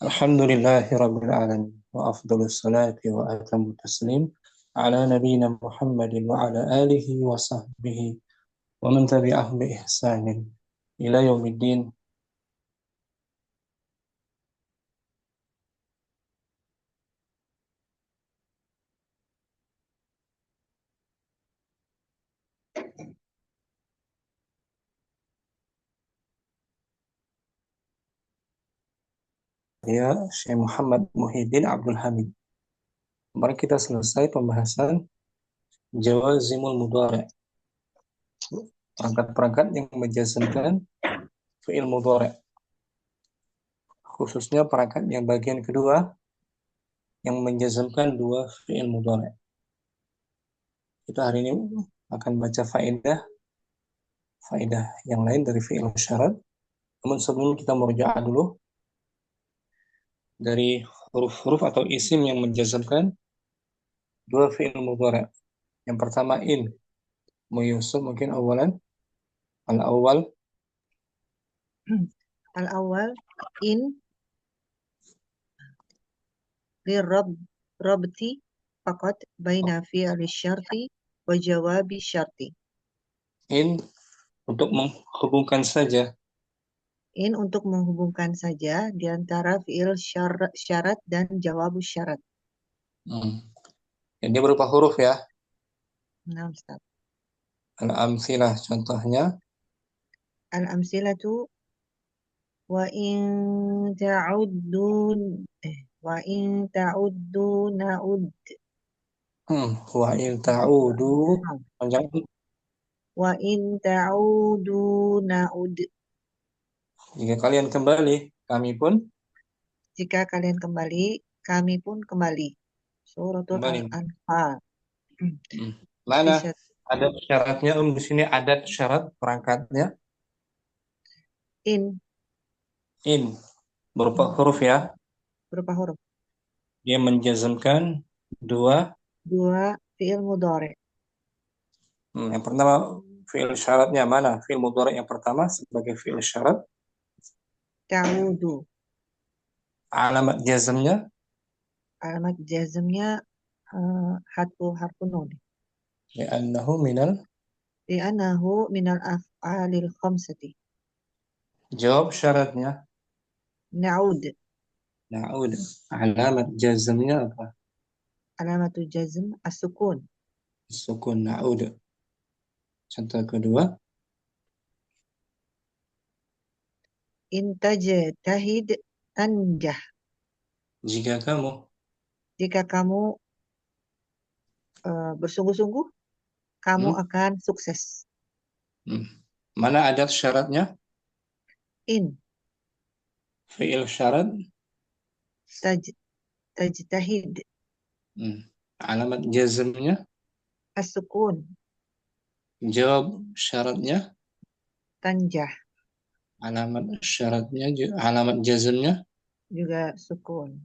Alhamdulillahi Rabbil Alamin wa afdalus salati wa atamu taslim ala nabiyina Muhammadin wa ala alihi wa sahbihi wa man tabi'ahum bi ihsanin ila yaumiddin. Ya, Syekh Muhammad Muhyiddin Abdul Hamid. Kemarin kita selesai pembahasan jawazimul mudhari', perangkat-perangkat yang menjazmkan fi'il mudhari', khususnya perangkat yang bagian kedua yang menjazmkan dua fi'il mudhari'. Kita hari ini akan baca faedah yang lain dari fi'il syarat. Namun sebelum kita merujuk dulu dari huruf-huruf atau isim yang menjazmkan dua fi'il mudhari'. Yang pertama in. Yusuf mungkin awalan. Al-awwal. Al-awwal in lirabti faqat baina fi'li syarti wa jawabi syarti. In untuk menghubungkan saja. In untuk menghubungkan saja di antara fi'il syarat dan jawab syarat. Ini berupa huruf ya. Nah, Ustaz. Al-amsilah contohnya. Al-amsilatu wa in ta'uddun wa in ta'uddu na'ud. Wa in ta'udu panjang. Wa in ta'udu na'ud. Jika kalian kembali, kami pun Jika kalian kembali, kami pun kembali. Suratul kembali. Al-Anfal. Mana adat syaratnya di sini, adat syarat perangkatnya? In berupa huruf ya. Berupa huruf. Dia menjazmkan dua fi'il mudhari'. Yang pertama fi'il syaratnya mana? Fi'il mudhari' yang pertama sebagai fi'il syarat. Ta'udu. Alamat jazmnya? Alamat jazmnya harfu nun. Li'annahu minal af'alil khamsati. Jawab syaratnya? Na'ud. Alamat jazmnya apa? Alamatul jazm as-sukun. Sukun na'ud. Contoh kedua. Intajtahid tanjah. Jika kamu bersungguh-sungguh, kamu akan sukses. Mana adat syaratnya? In. Fi'il syarat? Tajtahid. Alamat jazmnya? As-sukun. Jawab syaratnya? Tanjah. Alamat jazmnya? Juga sukun.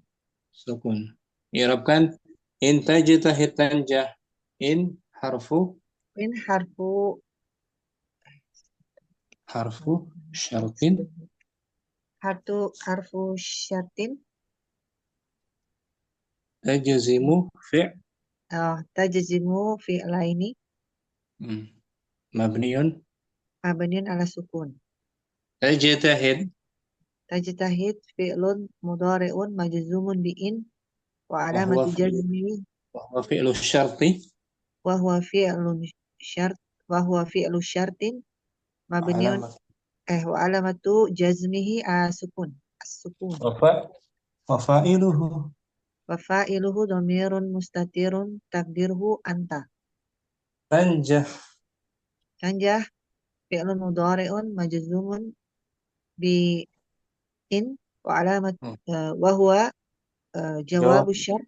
I'rabkan in tajtahid tanjah. In harfu syartin. Harfu syartin. Tajzimu fi'laini. Mabniun ala sukun. Tajtahid fi'lun mudhari'un majzumun bi'in wa alamatu jazmihi wa fi'lu syarti wa huwa fi'lu syartin mabniun wa alamatu jazmihi as-sukun. Wa fa'iluhu dhamirun mustatirun takdirhu anta. Tanjah fi'lun mudhari'un majzumun bi'in wa alamat wa huwa jawabu syart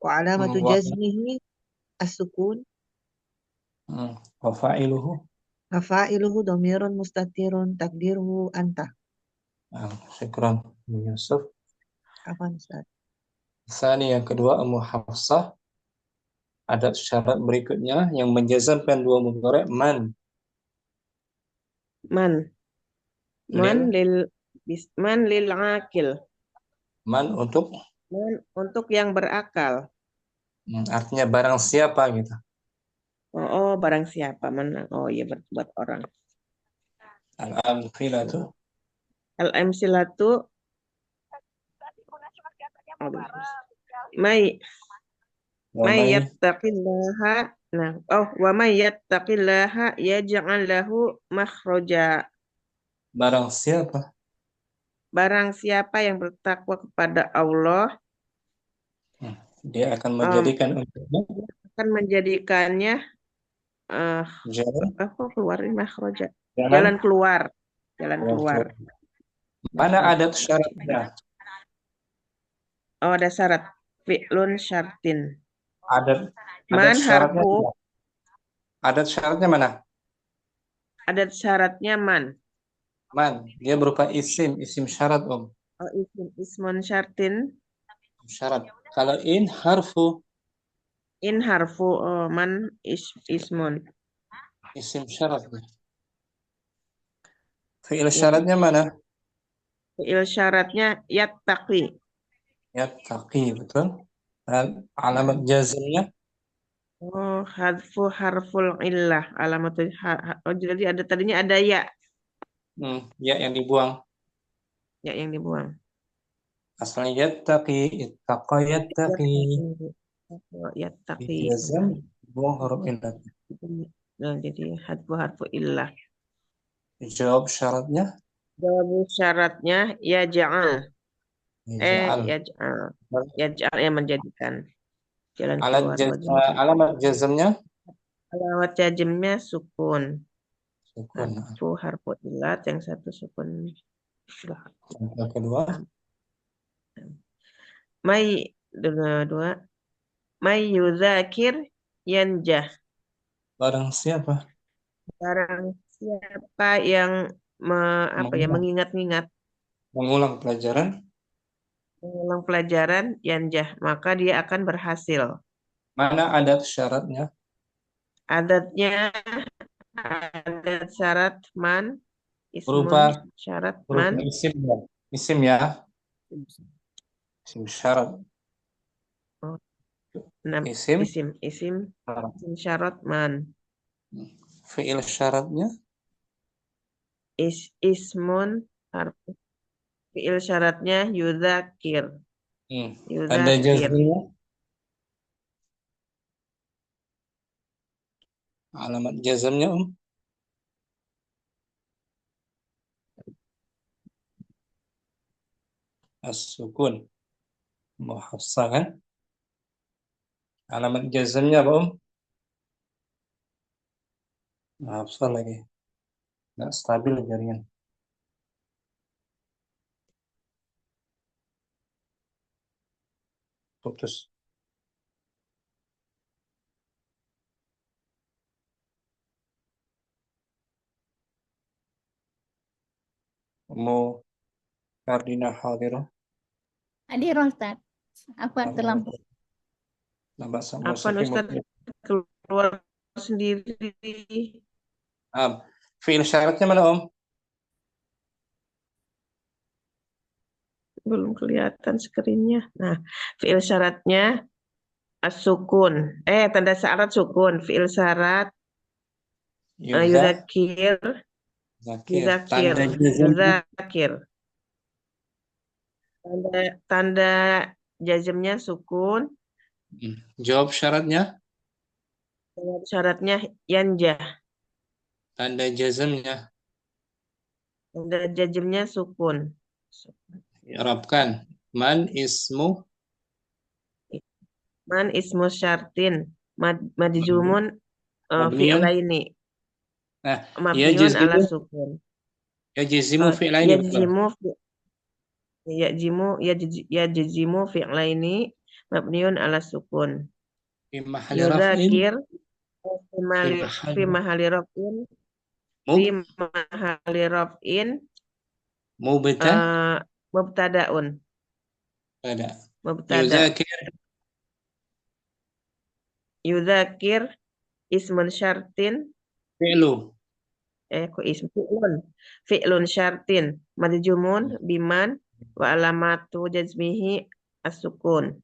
wa alamatu jazmihi as-sukun. Wa fa'iluhu dhamirun mustatirun takdirhu anta. Syukran Yusuf. Apaan Ustaz? Sani yang kedua Ummu Hafsah. Adat syarat berikutnya yang menjazmkan dua mudhari' man lil akil. Man untuk Man untuk yang berakal. artinya barang siapa gitu. Oh, barang siapa? Mana? Oh iya, buat orang. Al-amthilatu Al-amsilatu. May wa may may yattaqillaha. Nah, wa may yattaqillaha yaj'al lahu makhraja. barang siapa Barang siapa yang bertakwa kepada Allah, dia akan um, menjadikan untuknya akan menjadikannya jalan keluar ini makhraja. jalan Jalan keluar. Jalan jalan keluar. keluar. Mana adat syaratnya? Oh, ada syarat. Fi'lun syartin. Adat Man syaratnya harfu. tidak. Adat syaratnya mana? Adat syaratnya man. Man, dia berupa isim syarat Oh, ismun syartin. Syarat. Kalau in harfu In harfu man ismun. isim syarat. Fi'il syaratnya mana? Fi'il syaratnya yattaqi. Yattaqi, betul. Dan alamat jazmnya Oh, hadfu harful illah. Alamat jadi ada tadinya ada ya. ya yang dibuang. Ya yang dibuang. Asalnya yattaqi, ittaqa yattaqi. Yattaqi. Jazm buang huruf illat. Nah, jadi hadfu harfu illah. Jawab syaratnya Jawab syaratnya ya ja'al. ja'al. Yaj'al yang menjadikan jalan Alat keluar. alamat jazmnya Alamat jazmnya sukun. sukun. Harfu harfu illat, yang satu sukun. Yang kedua May dua. May yuzakir yanjah. barang siapa Barang siapa yang mengingat-ingat, mengulang pelajaran mengulang pelajaran yanjah, maka dia akan berhasil. mana adat syaratnya? Adat syarat man Berupa ismun syarat man isim ya. Isim syarat. Isim isim syarat man. Fi'il syaratnya Ismun harfu. Fi'il syaratnya yuzakir. Tanda Yuzakir. jazmnya alamat jazmnya as-sukun muhafsah kan? Alamat jazmnya apa muhafsah lagi nggak stabil jaringan. Putus. Mau Kardina hadirah. Hadir Ustaz. Apa telah Nampak sama Apa Ustaz keluar sendiri? Fi'il syaratnya mana Belum kelihatan screen-nya. Nah, fi'il syaratnya as-sukun. Tanda syarat sukun. Fi'il syarat yuzakir. Tanda Yuzakir. Tanda jazmnya sukun. Jawab syaratnya Jawab syaratnya yanjah. tanda jazmnya Tanda jazmnya sukun. i'rabkan man ismu syartin majzumun mabniun fi'laini nah mabniun ala sukun. yajizimu fi'laini yajizimu fi'laini mabniun ala sukun. fi mahalli Yuzakir raf'in fi mahali raf'in fi mahali raf'in mubtada'un. Mubtada. Yuzakir ismun syartin fi'lu fi'lun syartin majzumun biman Wa alamatu jazmihi as-sukun.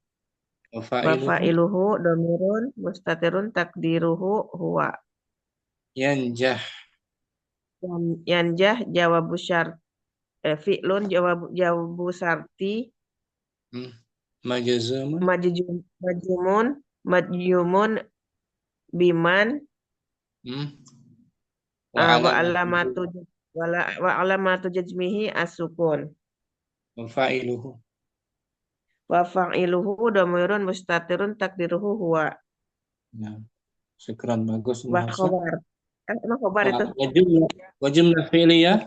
Wa Wafa'iluhu fa'iluhu dhamirun mustatirun takdiruhu huwa. yanjah. Yanjah jawabu syart fi'lun jawabu syarti Hmm. Majazumun. majzumun biman Hmm. wa Alamatuhu. alamatu jazmihi as-sukun. Wafa'iluhu. Wa fa'iluhu dhamirun mustatirun takdiruhu huwa. Ya, syukran, bagus Wa Muhasa. khobar. Emang khobar itu? Wajumlah fi'liyah.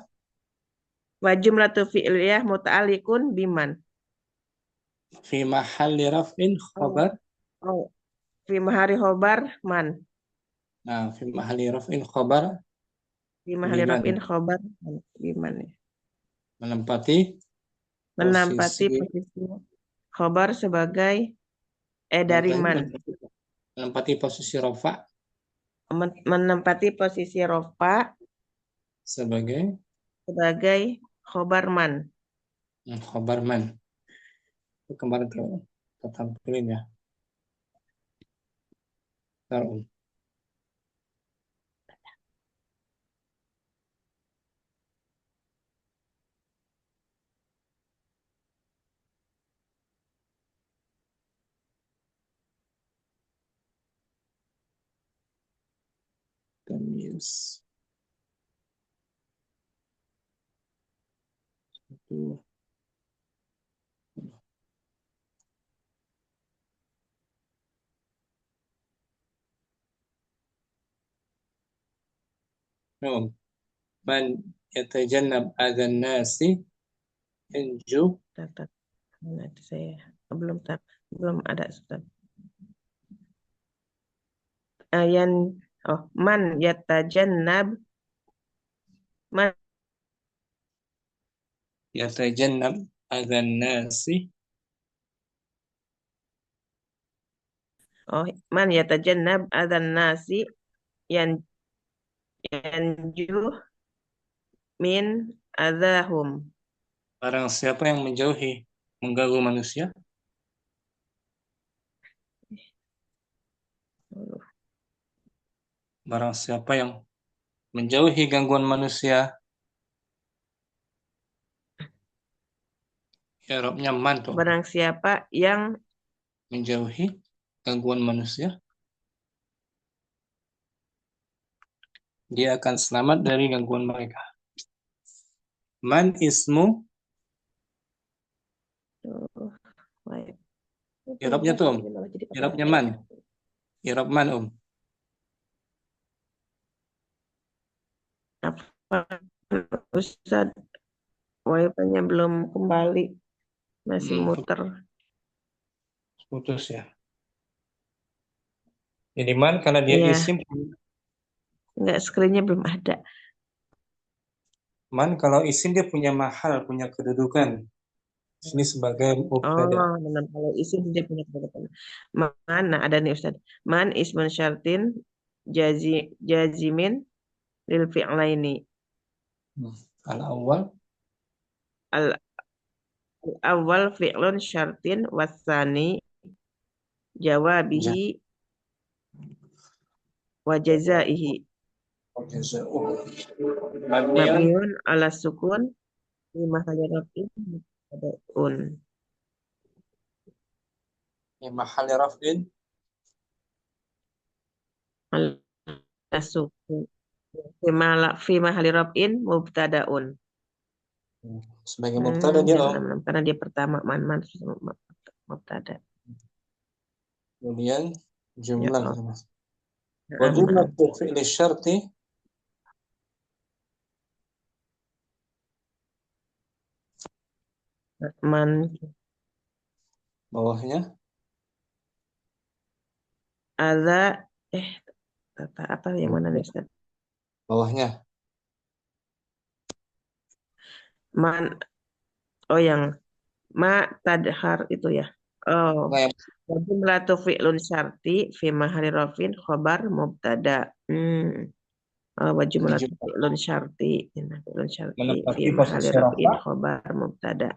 Wa jumlatu fi'liyah muta'alliqun biman. Fi mahalli raf'in khabar. Oh, fi mahari khobar man. Nah, fi mahalli raf'in khabar. Fi mahari Biman. rafin khobar man. Biman ya. Menempati Menampati posisi khobar sebagai dari man. Menempati posisi rafa Menempati posisi rofa sebagai khobar man. khabar man. Itu kemarin kita tampilin ya. Taruh. Tamyiz. Satu. No. Man yatajannab adzan nasi yanju. Nanti saya belum ada Ustaz. Man yatajannab man Yatajannab adzan nasi. Man yatajannab adzan nasi yanju min adzahum. Barang siapa yang mengganggu manusia, barang siapa yang menjauhi gangguan manusia, i'rabnya man tuh. Barang siapa yang Menjauhi gangguan manusia, dia akan selamat dari gangguan mereka. Man ismu, i'rabnya tuh, i'rabnya man. I'rab man, Apa Ustaz? Wifi-nya belum kembali, masih muter. Putus ya. Jadi man karena dia Iya. isim. Enggak, screen-nya belum ada. Man kalau isim dia punya mahal, punya kedudukan. Ini sebagai mubtada. Benar, kalau isim dia punya kedudukan. Mana ada nih Ustaz? Man ismun syartin jazimin lil fi'laini. Al-awwal Al-awwal fi'lun syartin wasani jawabihi wa jazaihi. Mabniun ala sukun fi mahalli raf'in mubtada'un. Fi mahalli raf'in Ala sukun fi mahalli raf'in mubtada'un. Sebagai mubtada dia karena dia pertama man mubtada. Kemudian jumlah Ya, Mas. Wa jumlatu fi'li syarti man bawahnya ada apa yang mana nih Ustaz? Bawahnya Man yang ma tadhar itu ya. Jumlatu fi'lun syarti fi mahalli rafin khabar mubtada. Wa jumlatu Jumlah fi'lun syarti. Nah, fi'lun syarti fi menempati mahalli posisi raf'in rafa khobar mubtada.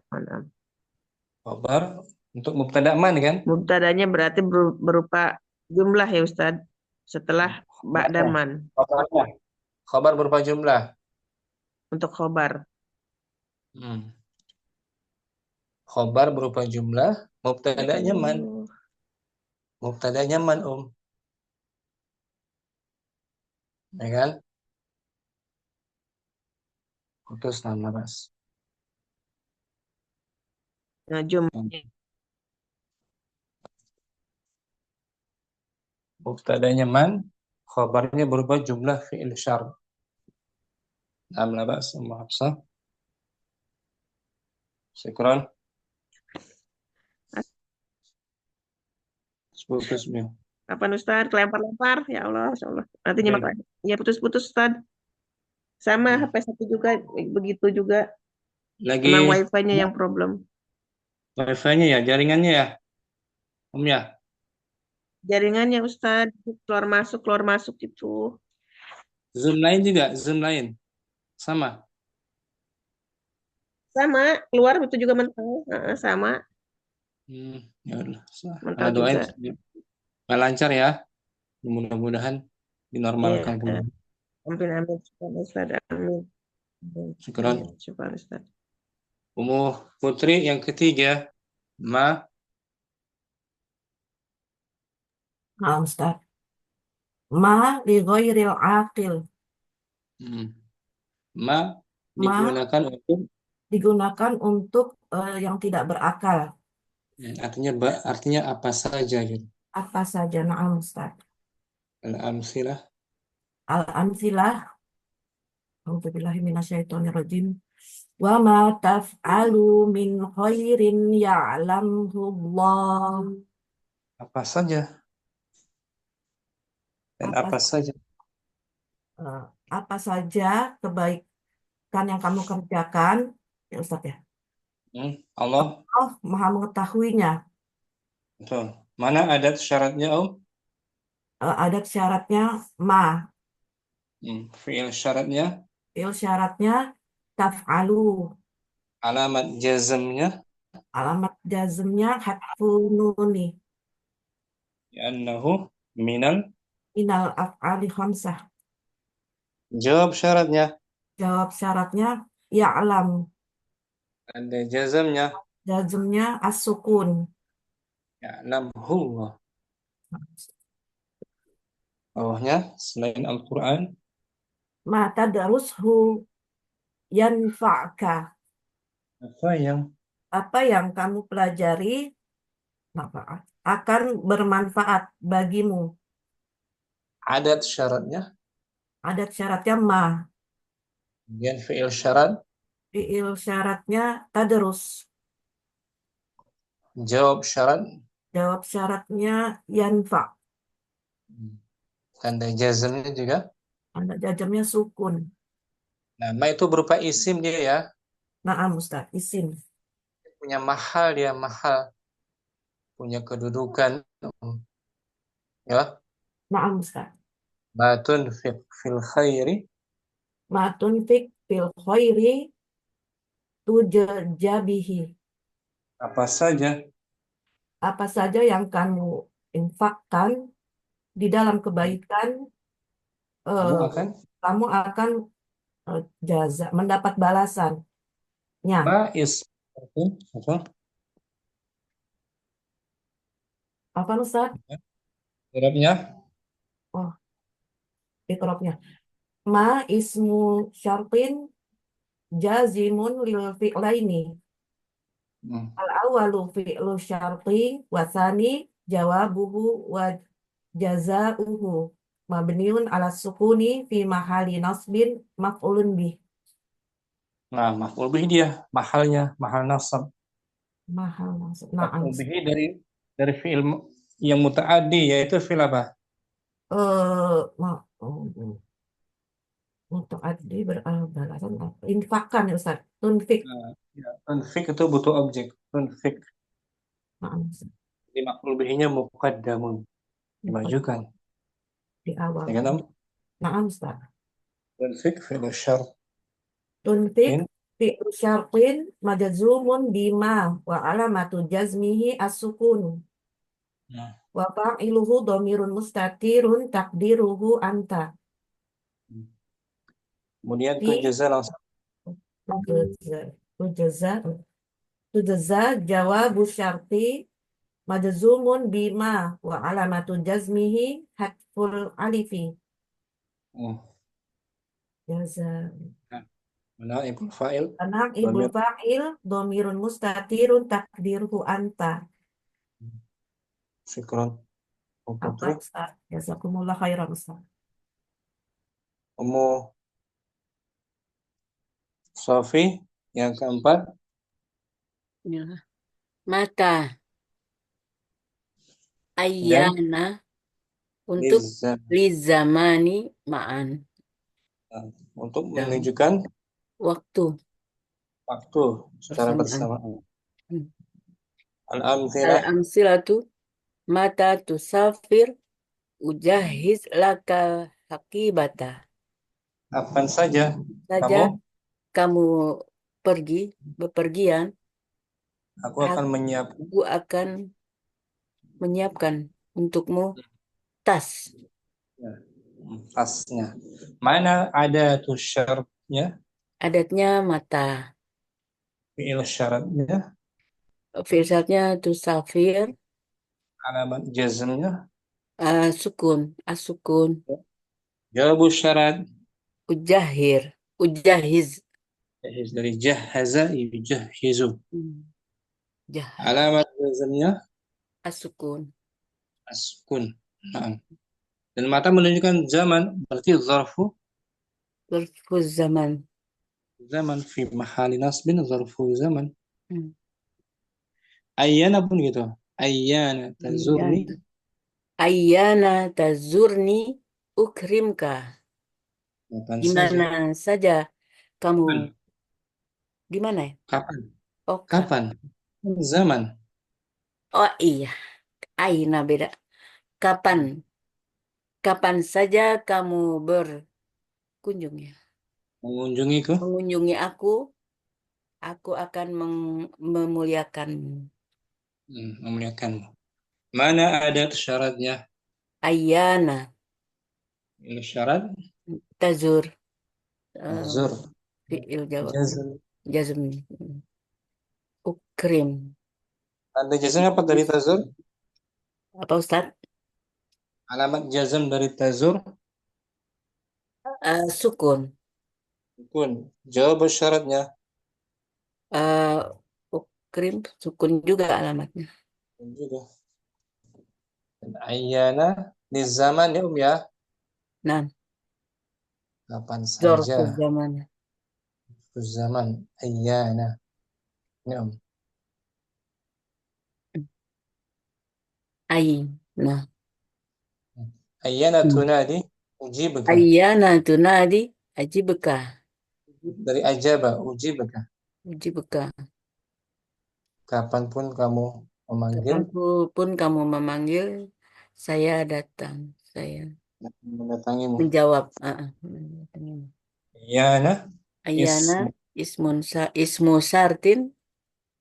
khabar untuk mubtada man kan? Mubtadanya berarti berupa jumlah ya Ustaz. Setelah ba'da Khabarnya, man khabarnya. Khabar berupa jumlah. untuk khobar. Hmm. Khabar berupa jumlah, mubtadanya man. Oh, Mubtadanya man, ya kan? Putus nama Mas. Nah, Mubtadanya man, khabarnya berupa jumlah fi'il syar. Nam la ba's Ummu Hafsah. Syukran. Putus Mil. Apa Ustaz? Kelempar-lempar? Ya Allah, Masya Allah. Nanti nyimak lagi. Ya putus-putus Ustaz. Sama HP satu juga, begitu juga. Lagi Emang wifi-nya yang problem. wifi-nya ya, jaringannya ya, ya. Jaringannya Ustaz, keluar masuk itu. Zoom lain juga, Zoom lain. Sama. Sama, keluar itu juga mental. Sama, Ya udah. mental Doain juga. supaya lancar ya. Mudah-mudahan dinormalkan Iya, kembali. amin. Syukran Ustaz, amin. Syukran. Syukran Ustaz. Ummu Putri yang ketiga, ma Nah, Ustaz. Ma li ghairil aqil. hmm, ma Ma digunakan untuk yang tidak berakal. artinya apa saja gitu. Apa saja, na'am Ustaz. Al-amsilah. Al-amsilah. A'udzubillahi minasyaitonirrajim. Wa ma taf'alu min khairin ya'lamhu Allah. Apa saja dan Apa, apa saja. apa saja kebaikan yang kamu kerjakan, ya Ustaz ya. Allah Allah Maha mengetahuinya. betul. Mana adat syaratnya Adat syaratnya ma. Fi'il syaratnya, Fi'il syaratnya taf'alu. alamat jazmnya Alamat jazmnya hadfu nuni. annahu minal. Minal af'ali khamsah. Jawab syaratnya Jawab syaratnya ya'lam. ada jazmnya Jazmnya as-sukun. ya'lamhu. Bawahnya selain Al-Quran Ma tadarushu yanfa'ka. Apa yang kamu pelajari akan bermanfaat bagimu. adat syaratnya, Adat syaratnya ma. kemudian fi'il syarat, Fi'il syaratnya tadarus. jawab syarat, Jawab syaratnya yanfa'. tanda jazmnya juga. Tanda jazmnya sukun. Nama itu berupa isim dia ya. Na'am Ustaz, isim. Punya mahal, dia mahal. Punya kedudukan. Ya. Na'am Ustaz. Matun fil khairi. Ma tunfik fil khairi tujabihi. Apa saja. Apa saja yang kamu infakkan di dalam kebaikan, kamu akan jaza, mendapat balasannya. Apa Ustaz? Irabnya. Oh, ikrobnya. Ma ismu syartin jazimun lil fi'laini. Al-awalu fi'lu syarti wasani jawabuhu wa jazauhu mabniun ala sukuni fi mahali nasbin maf'ulun bih. Nah, maf'ul bih dia mahalnya, mahal nasab. Mahal nasab. Maf'ul bih dari fi'il yang muta'addi yaitu fi'il apa? Untuk adli berbalasan infakkan ya Ustaz. Tunfik. Tunfik itu butuh objek. Tunfik. Jadi maf'ul bihnya muqaddamun, dimajukan Di awal. Ya kan, Na'am Ustaz. Tunfik fi'il syart. Tunfik In. fi'lu syartin majzumun bima wa alamatu jazmihi as-sukun Nah, wa fa'iluhu dhamirun mustatirun takdiruhu anta. kemudian Fi tujaza langsung. tujza tujza jawabu syarti majzumun bima wa alamatu jazmihi hatful alifi. Hmm. Jaza Nah, naibul fa'il anak ibu dhamir. fa'il dhamirun mustatirun takdiruhu anta. Syukran. Oh, Apa Putri. Ustaz? Jazakumullah khairan Ustaz. Ummu Sofi yang keempat. Ya. Mata Dan ayyana untuk lizam. lizamani ma'an. Nah, untuk Dan menunjukkan waktu waktu secara bersamaan. bersamaan. Hmm. Al-amthilah. Al-amsilatu mata tusafir ujahiz laka hakibata. Kapan saja Saja kamu, kamu pergi bepergian, aku akan menyiapkan aku akan menyiapkan untukmu tas. tasnya. Mana ada tuh syaratnya, Adatnya mata. fi'il syaratnya, Firsatnya tusafir alamat jazmnya, sukun asukun jawabu syarat ujahiz dari jahaza yujahhizu. Jahiz Alamat jazmnya asukun as-sukun. Nah. Dan mata menunjukkan zaman, berarti zarfu zarfu zaman. zaman fi mahali nasbin zarfu zaman. Hmm. Ayyana pun gitu. Ayyana tazurni. Ayyana tazurni ukrimka. Kapan Di saja. mana saja kamu Kapan? di mana ya? Kapan? Oh, Kapan? Zaman. oh iya, aina beda. Kapan? Kapan saja kamu berkunjung ya? Mengunjungiku. Mengunjungi aku akan memuliakanmu. Memuliakanmu. Mana ada syaratnya? Ayyana Ini syarat tazur tazur. fi'il jawab Jazm. jazm ukrim. Tanda jazm apa dari tazur? Apa Ustaz? Alamat jazm dari tazur Sukun. sukun. Jawab syaratnya Ukrim sukun juga alamatnya. juga. Dan ayyana di zaman ya ya. Nah, Kapan zorfu saja. zaman. Zaman ayyana. Ya. Nah. Ayyana tunadi ujibka. Ayyana tunadi ajibka. Dari ajaba ujibka. Ajibka. Kapanpun kamu memanggil, Kapanpun kamu memanggil, saya datang. Saya mendatangimu. menjawab. Ayyana Ayyana ismu ismu sartin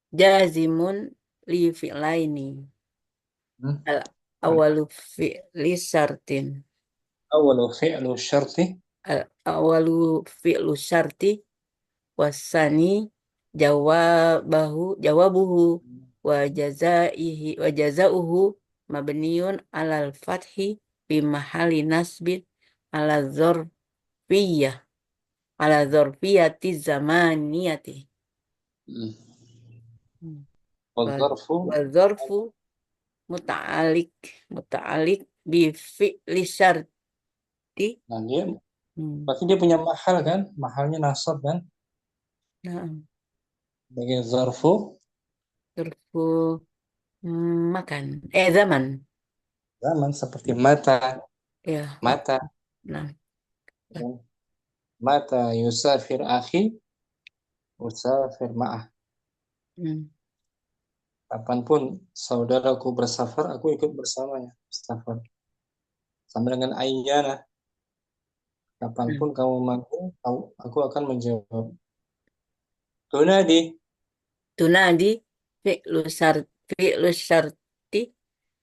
jazimun li fi'laini. Al awalu fi'li sartin. awalu fi'lu syarti Al awalu fi'lu syarti wasani jawabuhu wa jazauhu mabniun alal fathi bi mahali nasbin ala dzarfiyah ala dzarfiyati zamaniyati. wadzarfu Wa dzarfu muta'alik bi fi'li syarti. nah dia pasti dia punya mahal kan, mahalnya nasab kan, Nah, sebagai zarfu dzarfu makan zaman zaman seperti mata ya. mata Nah, mata yusafir akhi usafir ma'ah. Kapanpun saudaraku bersafar, aku ikut bersamanya. Safar. Sama dengan ayyana. Kapanpun kamu manggil, aku akan menjawab. Tunadi, Tunadi fi'lu syarti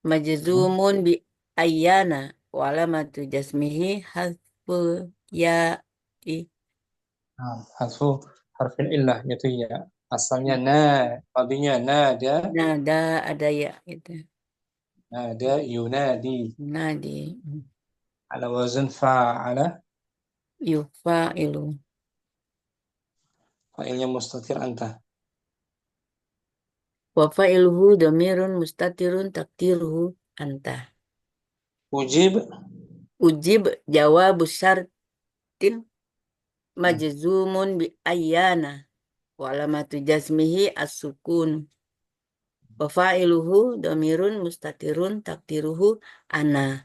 majzumun bi ayyana wa alamatu jasmihi hasful ya'i. hasfu harfin illah, yaitu ya. Asalnya tadinya nada, Nada ada ya gitu. nada yunadi. Nadi Ala wazn fa'ala, yufa'ilu. fa'ilnya mustatir anta. Wa fa'iluhu dhamirun mustatirun takdiruhu anta. Ujib, Ujib jawabu syartin majzumun bi ayyana wa alamatu jazmihi as-sukun. Wa fa'iluhu dhamirun mustatirun takdiruhu ana.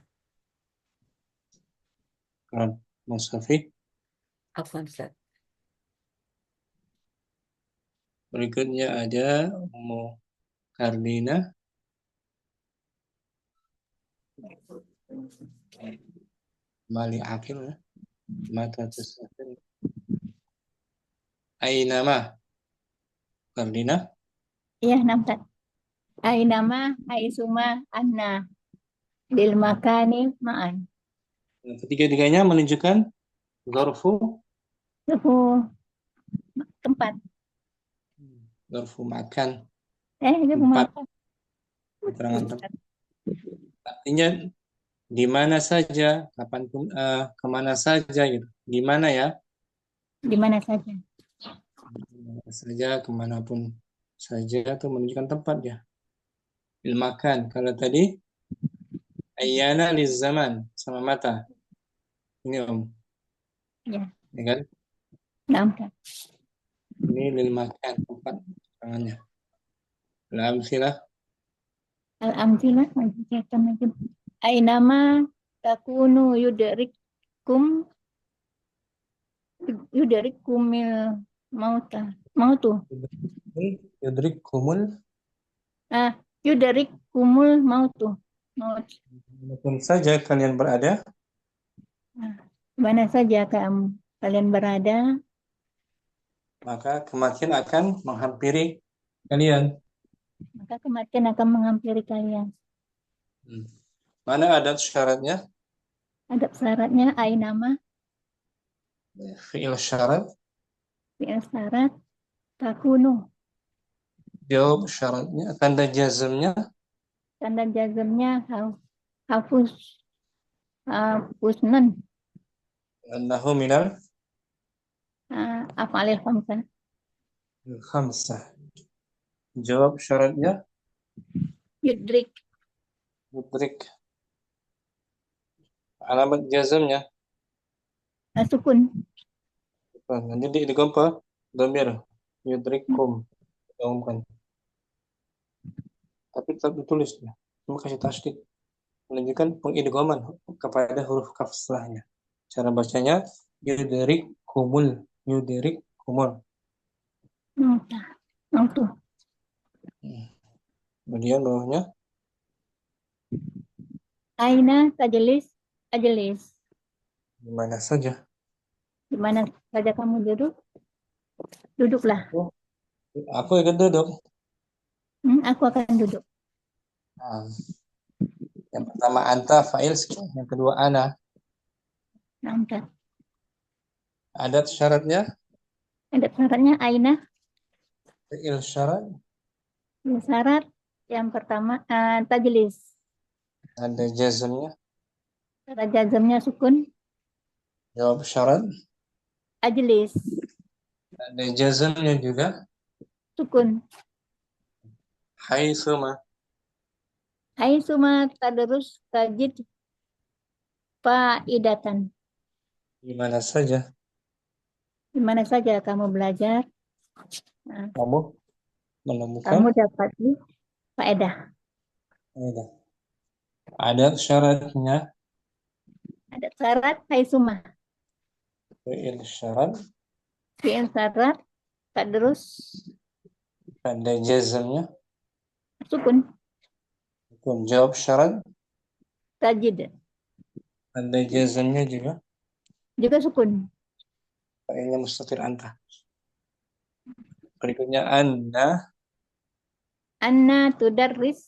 Musafi. Afwan Ustaz. Berikutnya ada Ummu Karlina. Mali akil ya. Mata tasafir. Ainama. Karlina. Iya, nampak. Ainama, haitsuma, anna. Lil makani ma'an. Ketiga-tiganya menunjukkan zarfu Suhu tempat. makan. Itu Tempat. makan. Keterangan tempat. Artinya di mana saja, kapanpun, kemana saja gitu. Di mana ya? Di mana saja. Di mana saja, kemanapun saja itu menunjukkan tempat ya. Bil makan. Kalau tadi ayyana liz zaman sama mata. Ini Om. Ya. Ya kan? Nampak. Ini lil makan tempat tangannya. Al-amsilah. Al-amsilah menunjukkan lagi. Ainama takunu yudarikumil mautu. Yudrikumul. Yudarikumul mautu. Maut. Dimanapun saja kalian berada, Di mana saja kalian berada, maka kematian akan menghampiri kalian. maka kematian akan menghampiri kalian. Mana adat syaratnya? Ada syaratnya ainama, Fi'il syarat. fi'il syarat, takunu. Jawab syaratnya. Tanda jazmnya. Tanda jazmnya hafusnan. Annahu minal Af'alil khamsah. khamsah. Jawab syaratnya. Yudrik. Mudrik. Alamat jazmnya. Sukun. Nanti diidgham apa? Dhamir. Yudrikum. Umumkan. Tapi tetap ditulis ya. Cuma kasih tasydid. Menunjukkan pengidghaman kepada huruf kaf setelahnya. Cara bacanya yudrikumul. Yudrikumul. Mautu. Kemudian bawahnya Aina tajlis, ajlis. di mana saja. Di mana saja kamu duduk, duduklah. Aku ikut duduk. Aku akan duduk. Yang pertama anta fa'il, yang kedua ana. Nampak. Adat syaratnya Ada syaratnya aina. fi'il syarat. Syarat yang pertama tajlis. Ada jazmnya. Kata jazmnya sukun. Jawab syarat. Ajlis. Ada jazmnya juga. Sukun. Haitsuma. Haitsuma tadrus tajid faidatan. Di mana saja Di mana saja kamu belajar, kamu menemukan kamu dapat faedah. faedah. Adat syaratnya Ada syarat haitsuma. fi'il syarat. Fi'il syarat tadrus Ada jazmnya. sukun. Jawab syarat. Tajid. Ada jazmnya juga. juga sukun. Fa'ilnya mustatir anta. Berikutnya anna. Anna tudarris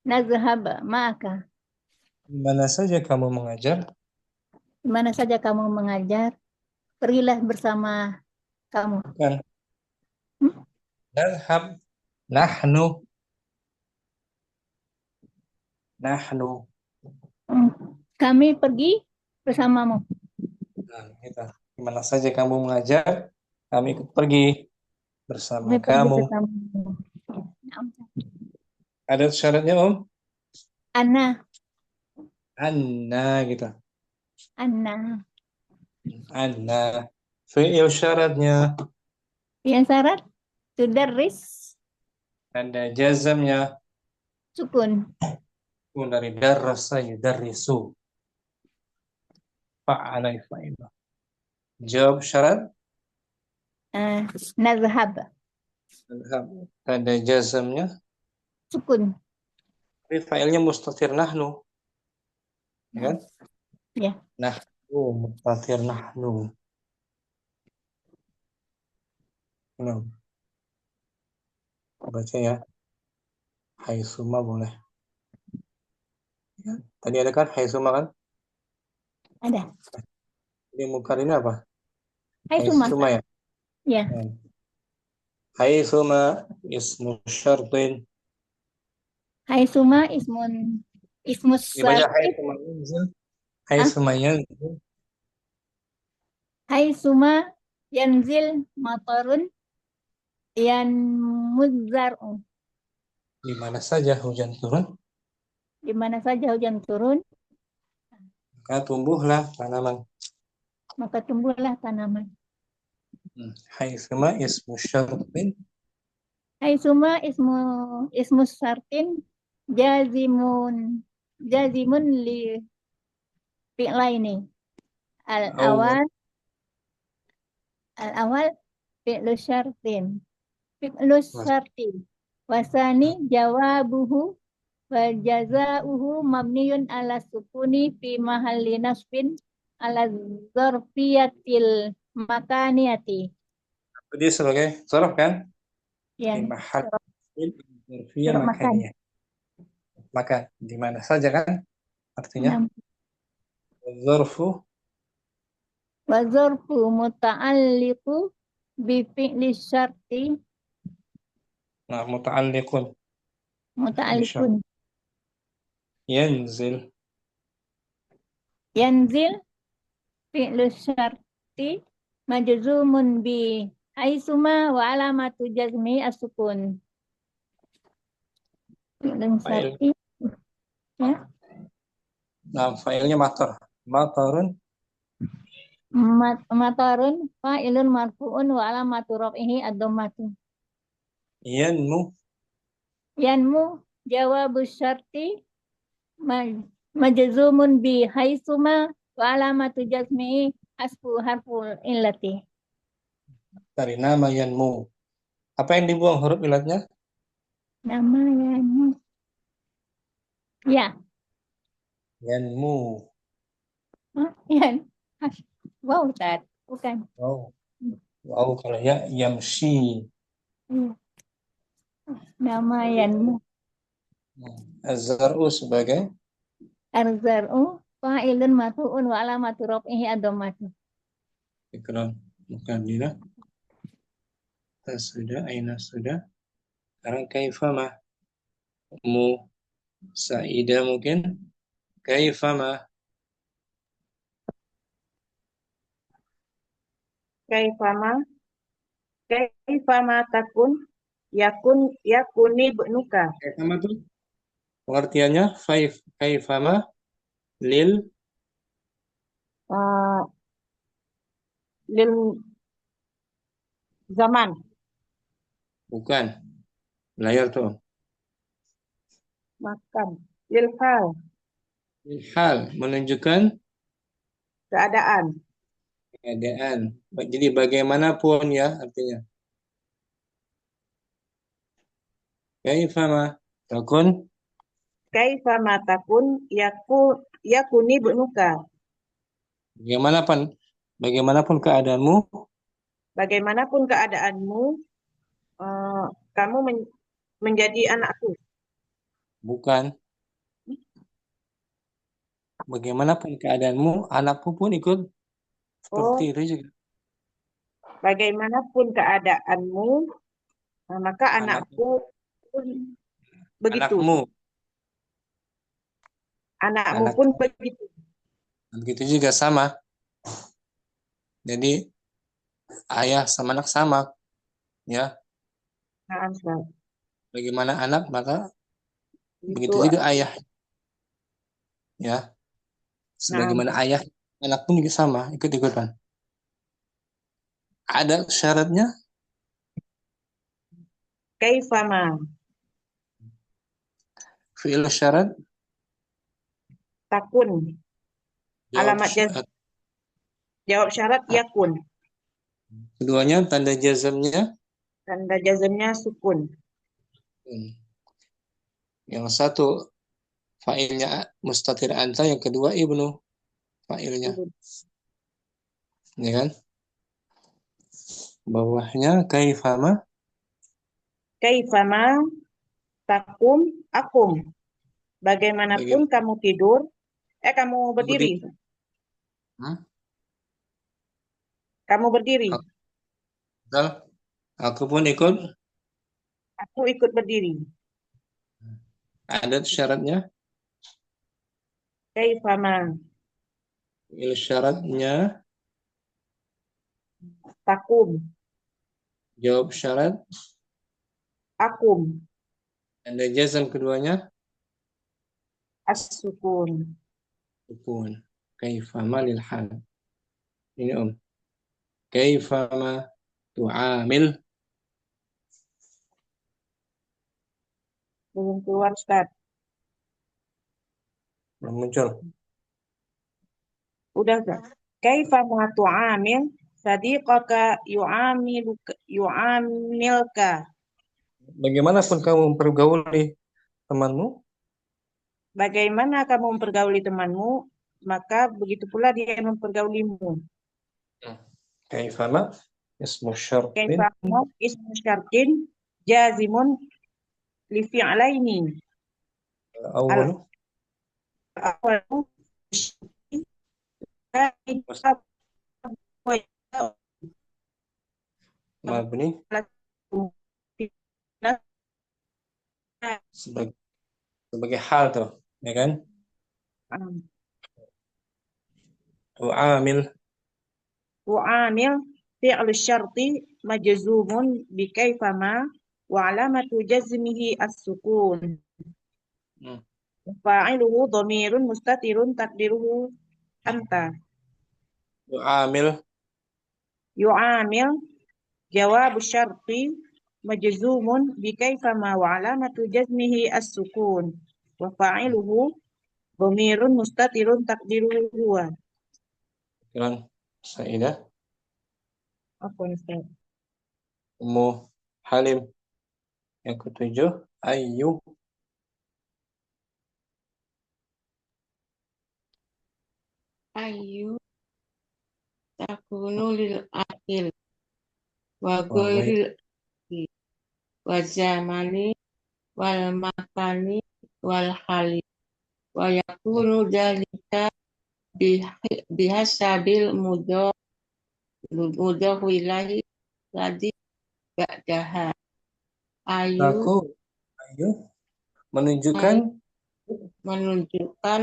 nazhab ma'aka. Di mana saja kamu mengajar? Di mana saja kamu mengajar, pergilah bersama kamu. Bukan. Hmm? Nadhhab. Nahnu. Nahnu. Kami pergi bersamamu. Nah, gitu. Di mana saja kamu mengajar, kami ikut pergi bersama Kami pergi kamu. bersamamu. Ada syaratnya, Om? Anna, Anna gitu. Anna. Anna. Fi'il syaratnya. Yang syarat tudarris Ada jazamnya. sukun. Dari darasa yudarrisu. Fa'ala yaf'ilu. Jawab syarat. Nazhab Ada jazamnya. sukun. Tapi fa'ilnya mustatir nahnu. Ya kan? Ya. Nahnu. Mustatir nahnu. Nah, baca ya. Haitsuma boleh. Ya. Tadi ada kan haitsuma kan? Ada. Ini mukar ini apa? Hai Suma. Haitsuma ya? Ya. Haitsuma ismu syartin. Hai Suma ismus Dibaca syartin. haitsuma yanzil. Haitsuma yanzil. Hai Suma yanzil matarun yan muzzar'u. Di mana saja hujan turun, Di mana saja hujan turun, maka tumbuhlah tanaman. maka tumbuhlah tanaman. Haitsuma ismu syartin. Hai Suma ismus syartin jazimun li fi'laini. Al-awal fi'lu syartin. Fi'lu syartin. Wasani jawabuhu wa jazauhu mabniyun ala sukuni fi mahalli nasbin ala zarfiyatil makaniyati. Jadi sebagai zarf kan? Ya, Di mahal zarfiyah zarf makan. makaniyah. Maka di mana saja kan? Artinya zarfu Wa zarfu muta'alliqu bi fi'li syarti muta'alliqun muta'alliqun. yanzil. Yanzil fi'lu syarti majzumun bi aisuma wa alamatu jazmi as-sukun. Fi'lu syarti ya. Nah, failnya matar. Matarun Matarun fa'ilun marfu'un wa alamatu raf'ihi ad-dhammatu. yanmu. Yanmu jawabu syarti majzumun bi haitsuma wa alamatu jazmihi hasbu harful illati. Dari nama yanmu. Apa yang dibuang huruf ilatnya? Nama yanmu. Ya. Yanmu. Yan. Wow, Ustaz. Bukan. Wow. Wow, kalau ya yamshi. Nama yanmu. Az-zar'u sebagai Arzar'u fa'ilun marfu'un wa alamatu raf'ihi ad-dhammatu. ikram. Mukaddilah. Sudah, aina sudah. Sekarang kaifama. Mu Saida mungkin. Kaifama. Kaifama takun yakuni ibnuka. Kaifama tuh pengertiannya kaifama lil Lil zaman. bukan. Layar tuh. Makan. Lil hal. Lil hal menunjukkan Keadaan. keadaan. Jadi bagaimanapun ya artinya. Kaifama takun Kaifama takun yakuni ibnuka. bagaimanapun Bagaimanapun keadaanmu, bagaimanapun keadaanmu, kamu menjadi anakku. bukan. Bagaimanapun keadaanmu, anakku pun ikut seperti Oh, itu juga. bagaimanapun keadaanmu, maka Anakku, anakku pun begitu. anakmu, Anakmu anak pun begitu. begitu juga sama. Jadi ayah sama anak sama, ya. Nah, Ustaz. Bagaimana anak maka begitu Itu, juga ayah, ya. nah, Sebagaimana ayah, anak pun juga sama, ikut-ikutan. Ada syaratnya, kaifama, fi'il syarat, takun, jawab alamat jawab syarat yakun, keduanya tanda jazamnya. tanda jazamnya sukun. Yang satu fa'ilnya mustatir anta, yang kedua ibnu fa'ilnya, ya kan? Bawahnya kaifama, Kaifama takum akum. Bagaimanapun bagaimana kamu tidur, kamu berdiri. berdiri. Kamu berdiri. Aku pun ikut. Aku ikut berdiri. Ada syaratnya, Kaifama fi'il syaratnya, takum jawab syarat, akum tanda jazam keduanya, as-sukun. sukun. Kaifama lil hal. Ini kaifama tu'amil. Belum keluar, Ustaz. Belum muncul. Udah, Ustaz. Kaifama tu'amil sadiqaka yu'amilka. Bagaimanapun kamu mempergauli temanmu, Bagaimana kamu mempergauli temanmu, maka begitu pula dia mempergaulimu. kaifama ismu syartin, Kaifama ismu syartin jazimun li fi'laini. awal Al-awwalu mabni sebagai hal tuh, ya kan? Tu'amil, Wa'amil fi'lu syarti majzumun bi kaifama wa alamatu jazmihi as-sukun. Fa'iluhu dhamirun mustatirun takdiruhu anta. tu'amil, Yu'amil jawab syarti majzumun bi kaifama wa alamatu jazmihi as-sukun. Wa fa'iluhu dhamirun mustatirun takdiruhu huwa. Kiran Saidah, Apa Ustaz? Ummu Halim. Yang ketujuh, ayu, Ayu takunu lil akil wa wa ghairil akil wa zamani wal makani wal hali wa yakunu dalika bihasabil mudhaf ilahi ladi ba'daha. Ayu ayu menunjukkan menunjukkan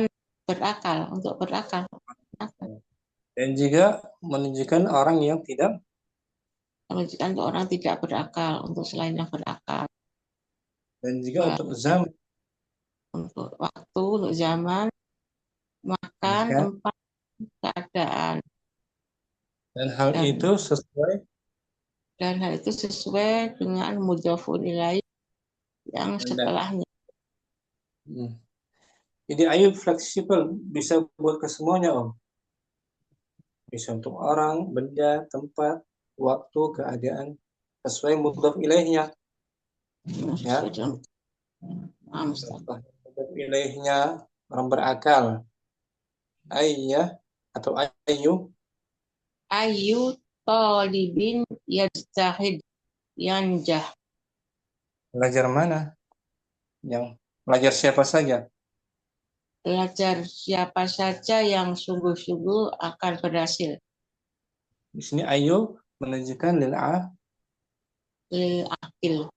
berakal, untuk berakal. dan juga menunjukkan orang yang tidak Menunjukkan untuk orang tidak berakal, untuk selain yang berakal. dan juga untuk zaman, Untuk waktu, untuk zaman, makan, ya. tempat, keadaan. Dan hal itu sesuai dengan mudhafun ilaih yang setelahnya. Jadi ayu fleksibel, bisa buat ke semuanya, Om. Bisa untuk orang, benda, tempat, waktu, keadaan, sesuai mudhaf ilaihnya. Ya. Mudhaf ilaihnya orang berakal. Ayya atau ayu Ayu talibin yajtahid yanjah. Belajar mana? Yang belajar siapa saja? Belajar siapa saja yang sungguh-sungguh akan berhasil. Di sini ayu menunjukkan lil'ah. Lil akil.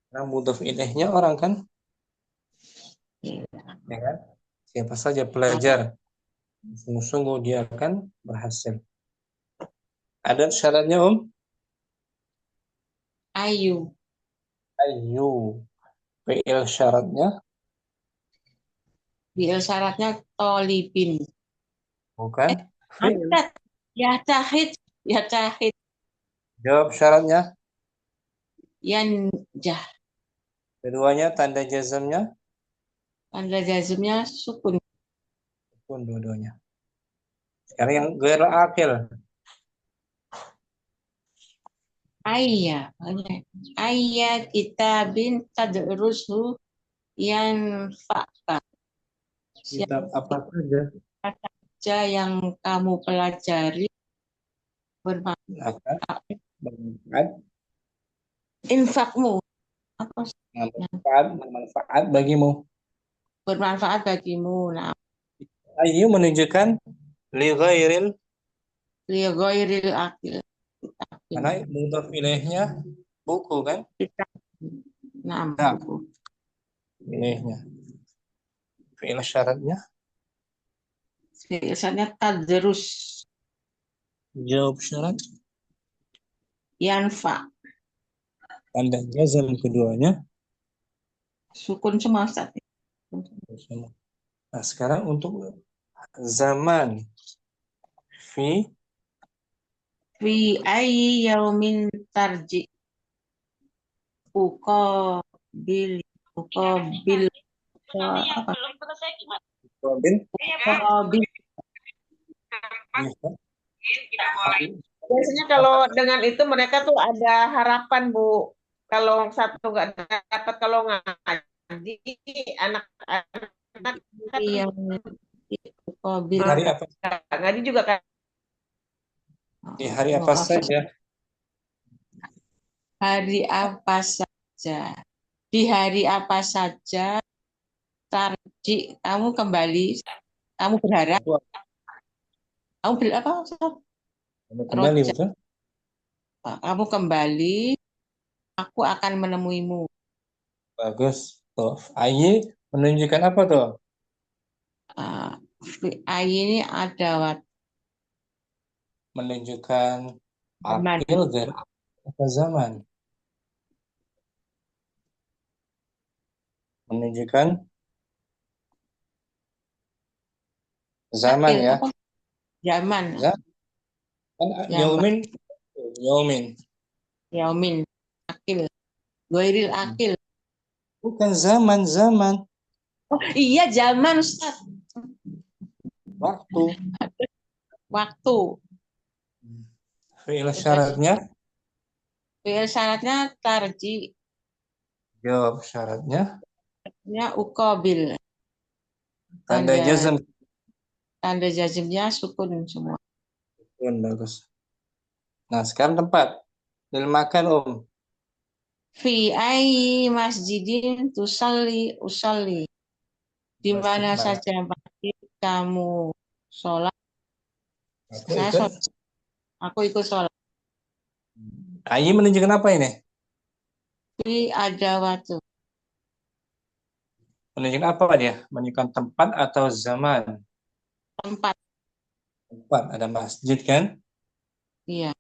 Nah, mudhaf ilaihnya orang kan? Ya. Ya kan? Siapa saja belajar sungguh-sungguh dia akan berhasil. Ada syaratnya, Ayu. Ayu. Fi'il syaratnya Fi'il syaratnya tolibin. bukan fi'il. Ada. Yajtahid. Yajtahid Jawab syaratnya. yanjah. Keduanya tanda jazamnya Tanda jazmnya sukun. pun dua-duanya. Sekarang yang ghair akil. Ayya. Ayya kitabin tadrusu yanfa'ka. Kitab apa saja Siapa saja yang kamu pelajari bermanfaat. akan bermanfaat, Infakmu. Apa sih? bermanfaat bagimu. Bermanfaat bagimu. Nah, Ayu menunjukkan li ghairil li ghairil akil. karena mudhaf ilaihnya buku kan? Nah, Nah, buku. ilaihnya. Fi'il syaratnya Biasanya tadrus jawab syarat yanfa. tanda jazam keduanya Sukun semua Ustaz. Nah, sekarang untuk zaman fi Fi ayyi yaumin tarji. Uqabil. Uqabil. Apa? Robin Uqabil. Biasanya kalau dengan itu mereka tuh ada harapan, Bu. Kalau satu nggak dapat, kalau ngaji, anak-anak kan Yang di uqabil. hari apa ngaji juga kan. di hari apa saja Hari apa saja. Di hari apa saja tarji kamu kembali. Kamu berharap. Kamu berapa? kembali Roja. betul Kamu kembali. Aku akan menemuimu. bagus tuh ayi menunjukkan apa tuh Ini ada menunjukkan zaman. akil ghair apa zaman menunjukkan zaman Akil, ya apa? Zaman. kan Zaman. yaumin Yaumin. Akil. Ghairil akil. bukan zaman Oh iya zaman Ustaz. waktu Waktu. fi'il syaratnya Fi'il syaratnya tarji. jawab syaratnya Uqabil. tanda jazam Tanda jazmnya sukun semua. pun bagus nah sekarang tempat lil makan Fi ayyi masjidin usalli. Di mana saja pasti kamu sholat. Saya sholat. Aku ikut sholat. ayi menunjukkan apa ini Fi ada waktu. menunjukkan apa dia menunjukkan tempat atau zaman Tempat. tempat ada masjid kan Iya.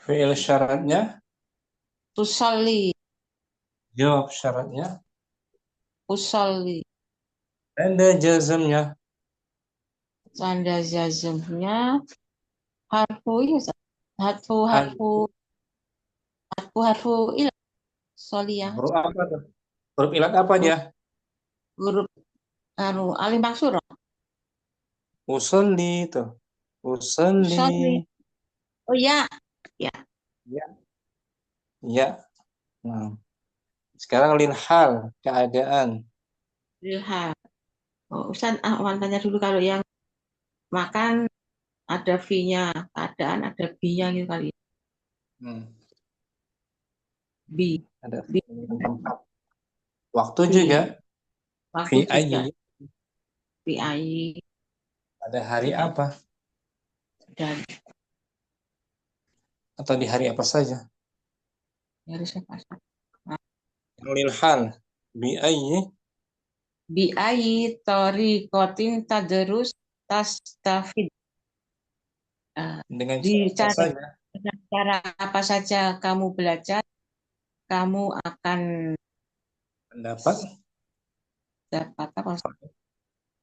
fi'il syaratnya Tusalli. jawab syaratnya Usalli. tanda jazamnya Tanda jazmnya harfu ya. Harfu il. Soliyah. huruf apa tuh huruf ilat apa dia Huruf alif maksur. usolli tuh usolli Usalli. Oh ya. Ya. ya nah sekarang lil hal keadaan Lihat. Oh, Ustaz, Awan tanya dulu kalau yang makan ada V-nya, keadaan ada B-nya gitu kali. B, Ada B, tempat. Waktu B. juga. Waktu Fi juga. ayyi. VI Pada hari Fi- apa? dan Atau di hari apa saja? harusnya pas. Lil hal. Bi ayyi. Bi-ayi tariqatin tadrus tastafid. Dengan Di cara apa cara, saja? dengan cara apa saja kamu belajar, kamu akan Pendapat. dapat apa?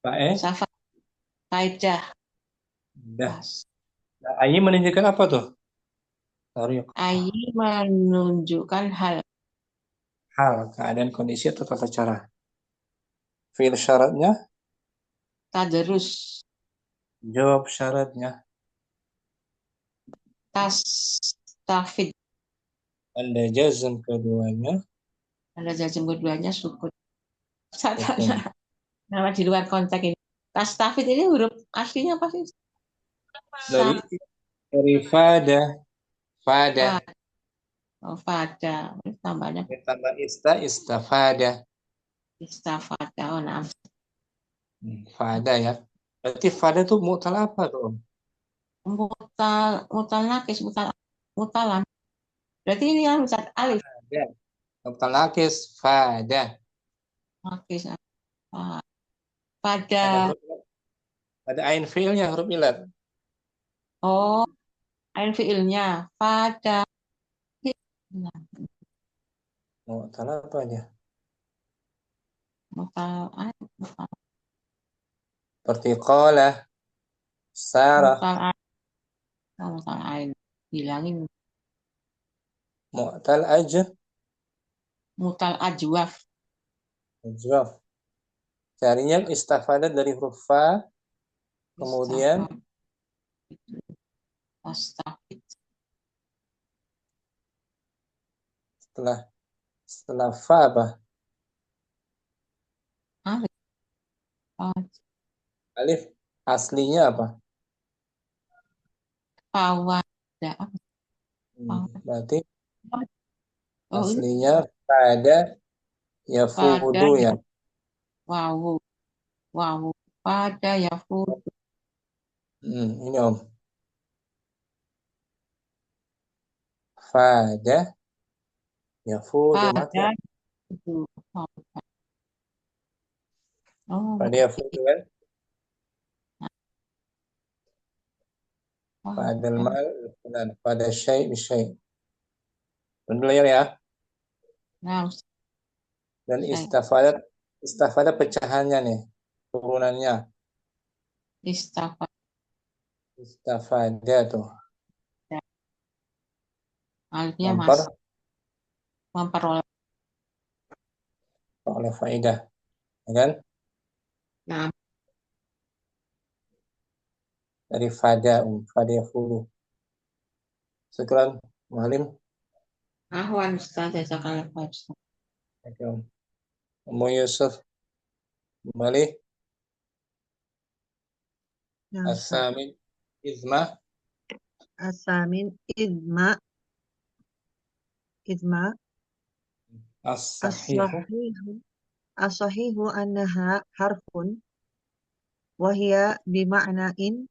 Fae. Faedah. Dah. Nah, ayyi menunjukkan apa tuh? Tariq. Ayi menunjukkan hal. Hal, keadaan, kondisi, atau tata cara. Fi'il syaratnya. Tadrus. Jawab syaratnya. Tastafid. Anda jazm keduanya. Ada jazm keduanya sukun. Saya Sukun. tanya, nama di luar konteks ini. Tastafid ini huruf aslinya apa sih? Dari fada. Fada. Oh, fada. Tambahnya Ditambah istafada. istafada. Oh, nah. Fada ya. Berarti fada tuh mu'tal apa tuh? Mutal nakis, mutalan. Berarti ini yang mutal alif. Fada. Mu'tal nakis. Fada. Nakis. Ada Pada. huruf ilat. Ada ain fi'ilnya huruf ilat. Oh, ain fiilnya. Pada. Mu'tal apa dia? Mutal Seperti qala. Sarah. mutal ain. Bilangin Mu'tal mutal ajwaf. ajwaf. Carinya istafadat dari huruf fa. Kemudian Astafid. setelah fa apa? Alif. Alif. Aslinya apa? Fawada. Berarti Oh, aslinya pada yafudu pada ya. wawu. Wawu. Pada yafud. Ini Om. Fada yafudu mati. Pada itu. Oh, Pada yafudu kan? Pada mal fulan. Pada syai' bisyai'. Benar ya? nah, Dan istafadat pecahannya nih. Turunannya. istafad. Istafada tuh. Alifnya mas. Memperoleh. Oleh faedah. Ya kan? Nah, Dari fada yafudu. Syukran, Muhalim. ahwan Ustaz, jazakallah khair. Oke, Om. Umu Yusuf. Kembali. Ya, Ustaz. As-samin izma. Asamin idma As-sahihu. as-sahihu annaha harfun wa hiya bima'na in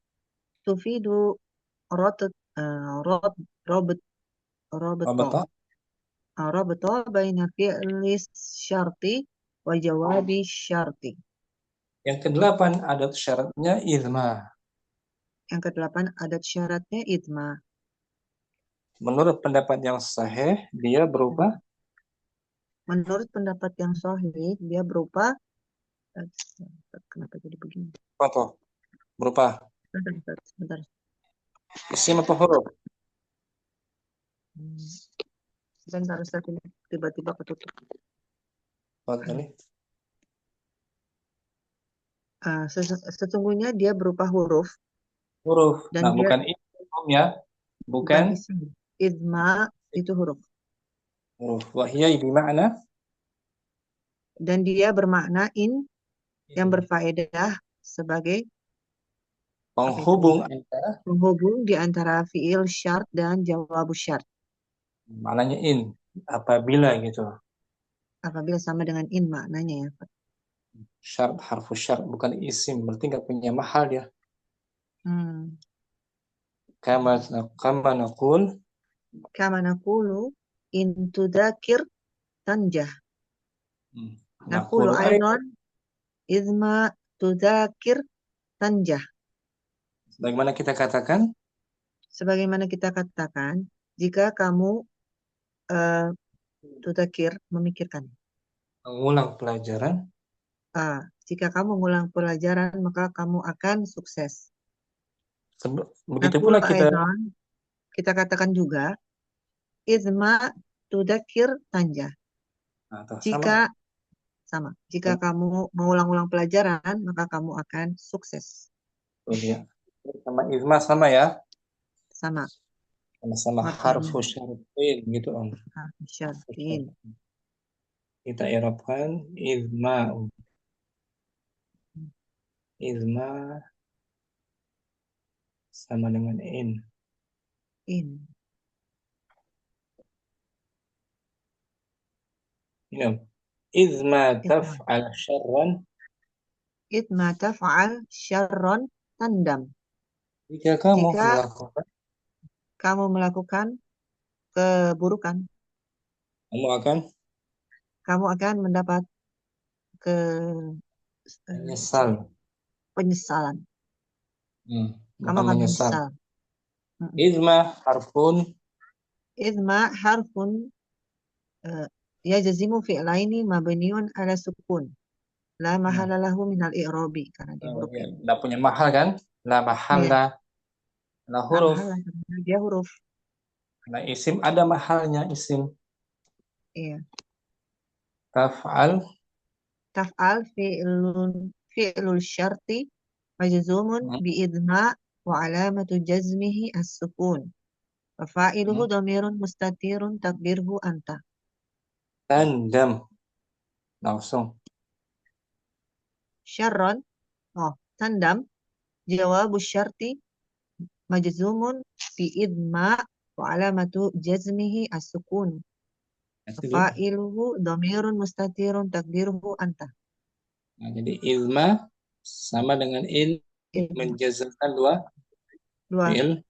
tufidu rabat rabat Rabata. rabata baina fi'li syarti wa jawabi syarti. Yang kedelapan adat syaratnya izma. Yang kedelapan adat syaratnya idma. Menurut pendapat yang sahih, dia berupa Menurut pendapat yang sahih, dia berupa kenapa jadi begini? apa? Berupa Sebentar. isim apa huruf? Sebentar, Ustaz, ini tiba-tiba ketutup. Apa tadi? Sesungguhnya dia berupa huruf Huruf. dan Nah, dia bukan isim ya. Bukan isim. Idma itu huruf. huruf. Wahiyya bima'na Dan dia bermakna in yang berfaedah sebagai Penghubung antara, Penghubung di antara fiil syart dan jawabus syart. maknanya in, apabila gitu. Apabila sama dengan in maknanya ya, Pak. Syarat, harfu syarat, bukan isim. Berarti nggak punya mahal dia. Hmm. Kama naqul, Kama naqulu in tudakir tanjah. Naqulu naqulu aidan idma tudakir tanjah. bagaimana kita katakan? Sebagaimana kita katakan, jika kamu tudakir memikirkan. Mengulang pelajaran. Jika kamu mengulang pelajaran, maka kamu akan sukses. Begitu Naqulu pula kita, aidan, kita katakan juga, idma tudakir tanjah. atau Jika sama. Jika kamu mengulang-ulang pelajaran, maka kamu akan sukses. Tuh dia. Sama izma sama ya. Sama. Sama-sama harfu syaratin gitu Om. Harfu syaratin. Kita i'rabkan izma. Izma sama dengan in. In. Ini Om. Izma taf'al syarran. Idma taf'al syarran tandam. Jika kamu melakukan keburukan, kamu akan mendapat penyesalan. Kamu akan menyesal. Izma harfun yajazimu fi'laini mabniun ala sukun. La mahala lahu minal i'robi. Karena dia huruf. Nggak punya mahal kan? La mahala. La huruf. Dia huruf. Nah isim ada mahalnya isim. Iya. Taf'al fi'lul syarti majzumun bi'idma wa alamatu jazmihi as-sukun. Wa fa'iluhu dhamirun mustatirun takdirhu anta. Tandam. Langsung. Syarran. Tandam. Jawabu syarti majzumun bi'idma wa alamatu jazmihi as-sukun. Fa'iluhu dhamirun mustatirun takdiruhu anta. Nah, jadi ilma sama dengan in menjazmkan dua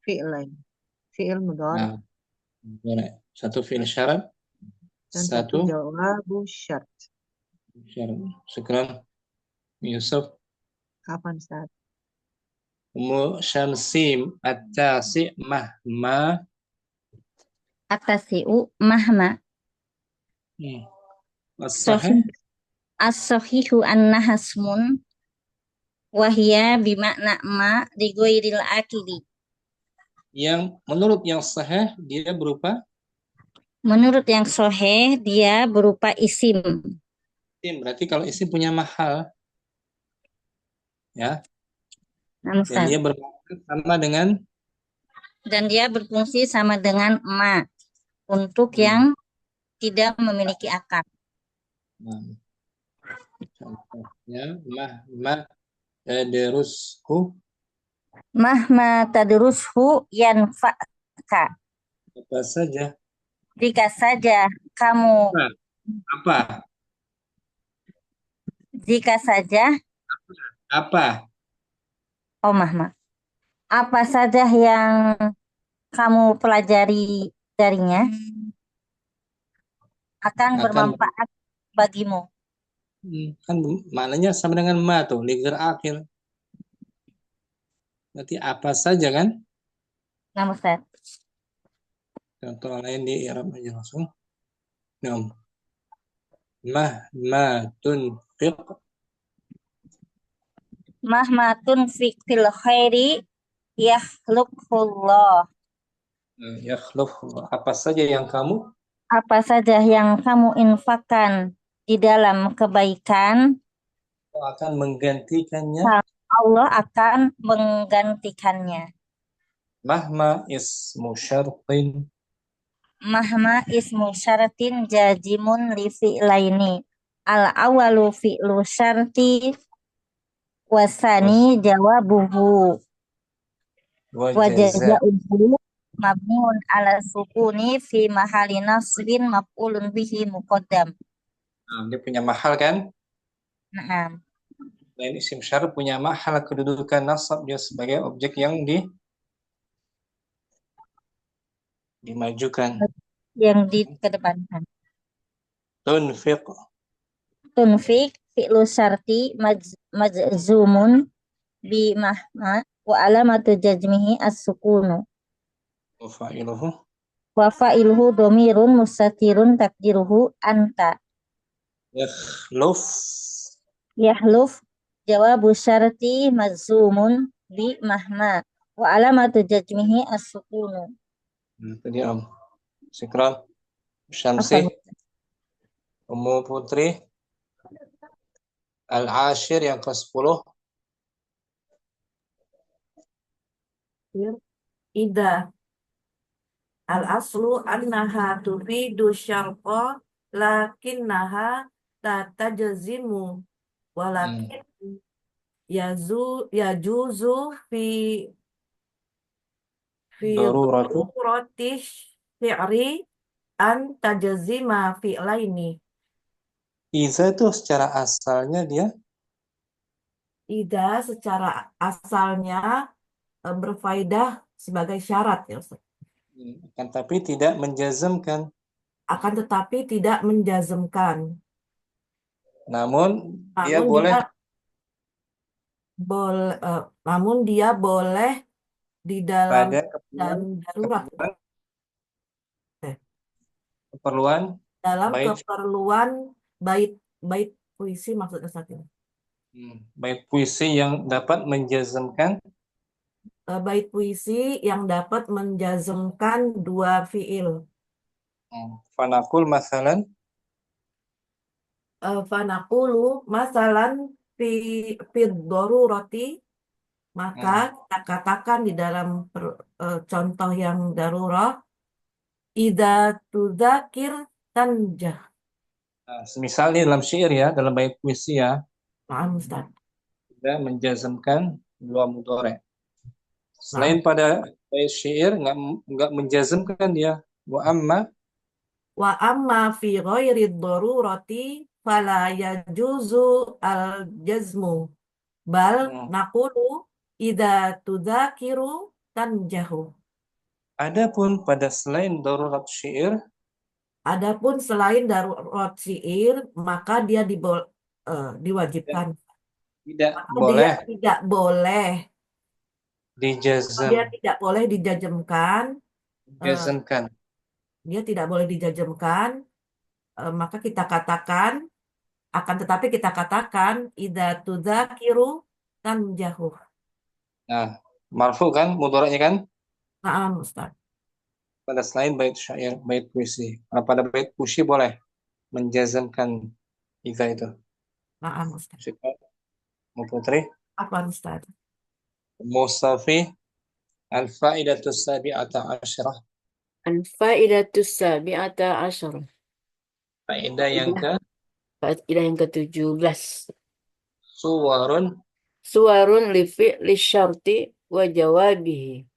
fi'il lain. Fi'il mudhari. Nah, satu fi'il syarat dan satu jawabu syarat. Syukran Yusuf. Kapan Ustaz? Syamsim at-tasi mahma. At-tasi'u mahma. As-sahihu annaha ismun wa hiya bimakna ma li ghairil akili. Yang menurut yang sahih dia berupa? Menurut yang sahih dia berupa isim. Berarti kalau isim punya mahal, ya. Dan dia sama dengan? Dan dia berfungsi sama dengan ma untuk yang tidak memiliki akar. Contohnya mahma tadrushu. Mahma tadrushu yanfa'ka. Apa saja? Jika saja kamu apa? Jika saja apa? Mahma. Apa saja yang kamu pelajari darinya akan bermanfaat bagimu. Kan maknanya sama dengan ma tuh, ligher akhir. Berarti apa saja kan? Nah, Ustaz. Contoh lain di i'rab aja langsung. Mahma tunfiq. Mahma tunfiq fil khairi yakhluqullah. Yakhluqullah. Apa saja yang kamu infakkan di dalam kebaikan, Allah akan menggantikannya. Allah akan menggantikannya. Mahma ismu syartin. Mahma ismu syaratin jazimun li fi'laini. Al-awalu fi'lu syarti wasani jawabuhu. وجزاء. وجزاؤه مبني على السكون في محل نصب مفعول به مقدم. Nah, dia punya mahal kan? Naam. Lain isim syarat punya mahal kedudukan nasab dia sebagai objek yang dimajukan. Yang dikedepankan. Tunfiq. Tunfik fi'lu syarti majzumun bi mahma wa alamatu jazmihi as-sukunu. Wafa'iluhu. Wa fa'iluhu domirun mustatirun takdiruhu anta. Yakhluf. Yahluf jawabu syarti majzumun bi mahma wa alamatu jazmihi as-sukunu. Tadi Om. Syukran. Syamsi. Afwan. Ummu Putri. Al-Ashir yang ke-10. Ida al-aslu annaha tufidu syarqa lakinnaha tatajzimu walakin yajuzu fi Daruratu. darurati fi'ri an tajzima fi'laini. Iza itu secara asalnya dia Ida secara asalnya berfaedah sebagai syarat ya Ustaz. akan tapi tidak menjazmkan. Akan tetapi tidak menjazmkan. Namun dia Namun boleh namun dia boleh di dalam pada darurat, keperluan dalam bait keperluan bait puisi maksudnya saat ini. bait puisi yang dapat menjazmkan Bait puisi yang dapat menjazmkan dua fiil. fanaqul masalan Fanaqulu masalan fi darurati, maka kita katakan di dalam contoh yang darurah, idza tudzakir tanjah. semisal ini dalam syair ya, dalam bait puisi ya, Maaf Ustaz. tidak menjazmkan dua mudhari'. Selain pada bait syair nggak menjazmkan dia. Wa amma fi ghairi darurati fala yajuzu al-jazmu bal naqulu idza tudzakiru tanjahu. Adapun pada selain darurat syair, Adapun selain darurat syair, maka dia diwajibkan. boleh Dia tidak boleh. dijazm. Dia tidak boleh dijazmkan. Jazmkan. Dia tidak boleh dijazmkan. Maka kita katakan, akan tetapi kita katakan idza tudzakiru tanjahu. Nah, marfu kan mudhari'nya kan? Naam Ustaz. Pada selain bait syair, bait puisi. Nah, pada bait puisi boleh menjazmkan idza itu. Naam Ustaz. Syukran. Ummu Putri. Apa Ustaz? Mustafi. Al-fa'idatu sabi'ata asyarah. Al-faidatus sabi'ata asyarah. Faedah yang Faedah yang ke-17. Suwarun. Suwarun li fi'li syarti wa jawabihi.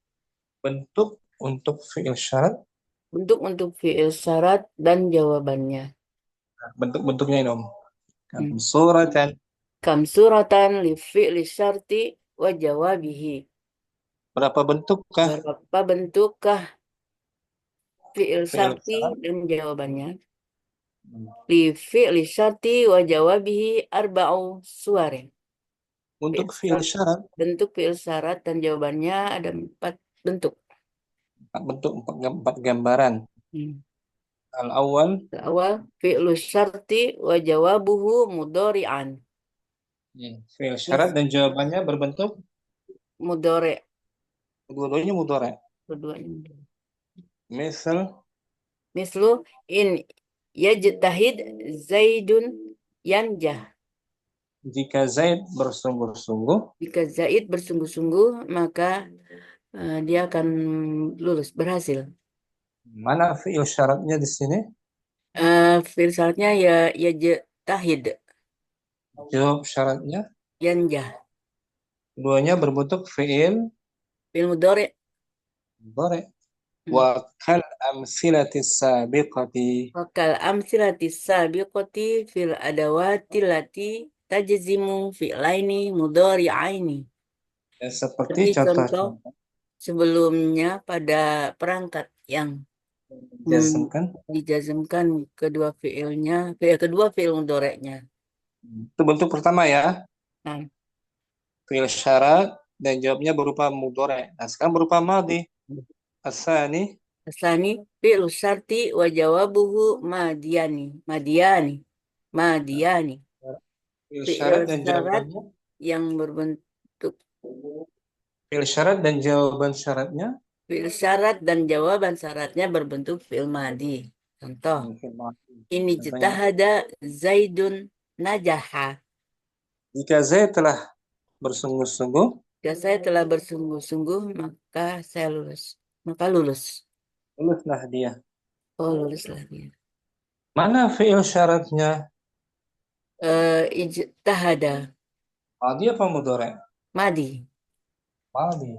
Bentuk untuk fi'il syarat. Bentuk untuk fi'il syarat dan jawabannya. Bentuk-bentuknya ini Om. Suratan. Kam suratan li fi'li syarti wa jawabihi. Berapa bentukkah Berapa bentukkah fi'il syarti syarat? dan jawabannya? Li fi'li syarti wa jawabihi arba'u suwarin. Untuk fi'il syarat, Bentuk fi'il syarat dan jawabannya ada 4 bentuk. 4 bentuk, 4 gambaran. Al-awwal. Awal fi'lu syarti wa jawabuhu mudhari'an. Fi'il syarat dan jawabannya berbentuk Mudhari'. Kedua-duanya mudhari'. Keduanya. Mislu in yajtahid Zaidun yanjah. Jika Zaid bersungguh-sungguh, Jika Zaid bersungguh-sungguh, maka dia akan lulus, berhasil. Mana fi'il syaratnya di sini? Fi'il syaratnya ya yajtahid. Jawab syaratnya Yanjah. keduanya berbentuk fi'il fi'il mudhari. mudhari. Hmm. Wa kal amsilati sabiqati. Wakal amsilati sabiqati fil adawati lati tajzimu fi'laini mudhari'aini. Ya, seperti Seperti contoh contoh-contoh sebelumnya pada perangkat yang menjazmkan. dijazmkan kedua fi'il mudhari'nya. Itu bentuk pertama ya, Nah, fi'il syarat dan jawabnya berupa mudhari. Nah, sekarang berupa madhi. Asani asani fi'il syarti wa jawabuhu madiani. fi'il Fi'il syarat dan syarat jawabannya. yang berbentuk Fi'il syarat dan jawaban syaratnya. fi'il syarat dan jawaban syaratnya berbentuk fi'il madi. Contoh, ini Contohnya, jitahada Zaidun najaha. jika Zaid telah bersungguh-sungguh, Jika saya telah bersungguh-sungguh, maka saya lulus. Maka lulus. luluslah dia. Oh, luluslah dia. Mana fi'il syaratnya? Ijtahada. Madhi apa mudhari? Madi. Madhi.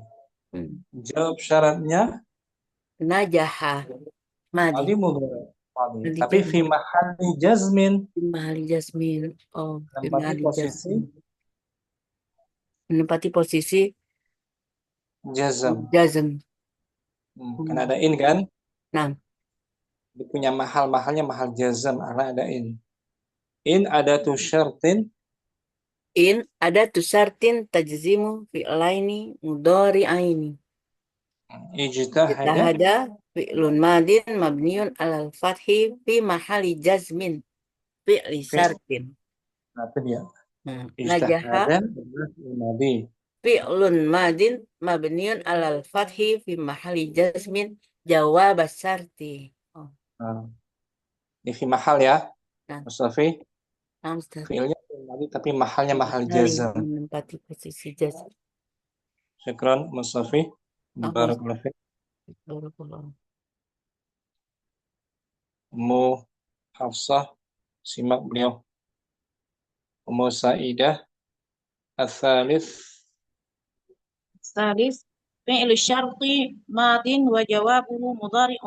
Hmm. Jawab syaratnya Najaha. Madi. madhi mudhari. Madhi. Madi Tapi jazm. fi mahalli jazmin. Fi mahali jasmin. Oh, fi Menempati mahali posisi jasmin. Menempati posisi jazm. jazm. Kan ada in kan? Nah, Dia punya mahalnya mahal jazm, karena ada in. In ada tu syartin. in ada tusartin tajzimu fi'laini mudhari'aini. Ijtahada. Ijtahada fi'lun madin mabniun alal fathi fi mahali jazmin fi'li syartin. Nah, itu dia. Najaha Ijtahada madhi. fi'lun madin mabniun alal fathi fi mahali jazmin jawab syarti. Oh, Nah, ini fi mahal ya, Nah. Mustafi. Ustaz. Fi'ilnya madhi tapi mahalnya mahal Saling jazm. menempati posisi jazm. Syukran Mustafi. Oh, Barakallahu fiik. Barakallahu. Ummu Hafsah, simak beliau. Ummu Saidah, al-thalith. الثالث فعل الشرط ماض وجوابه مضارع.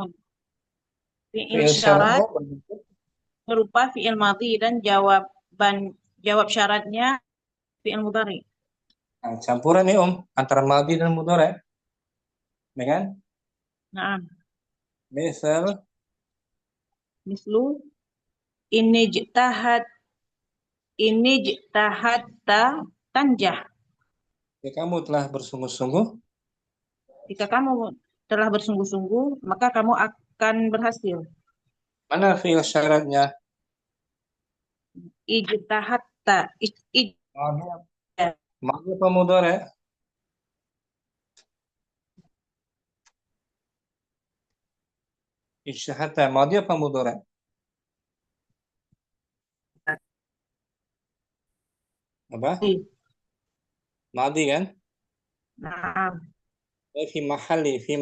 Fi'il Fi'il syarat syarat berupa fi'il madhi dan jawab syaratnya fi'il mudhari. Nah, campuran nih antara madhi dan mudhari. Ya kan? Nah, Misal mislu ini jtahadta tanjah. jika kamu telah bersungguh-sungguh, Jika kamu telah bersungguh-sungguh, maka kamu akan berhasil. mana fi'il syaratnya? Ijtahadta. Madhi apa mudhari? Ijtahadta madhi apa mudhari? Apa? Madhi kan? Nah, Fi mahalli fi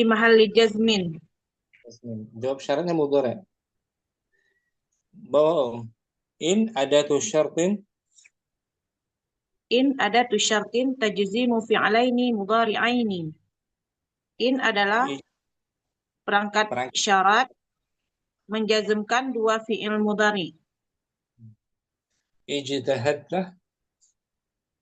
mahalli jazmin. jawab syaratnya mudhari. Bohong. In ada tu syartin. In adatu syartin tajzimu fi'laini mudhari'aini. In adalah perangkat syarat menjazmkan dua fi'il mudhari. Ijtahadta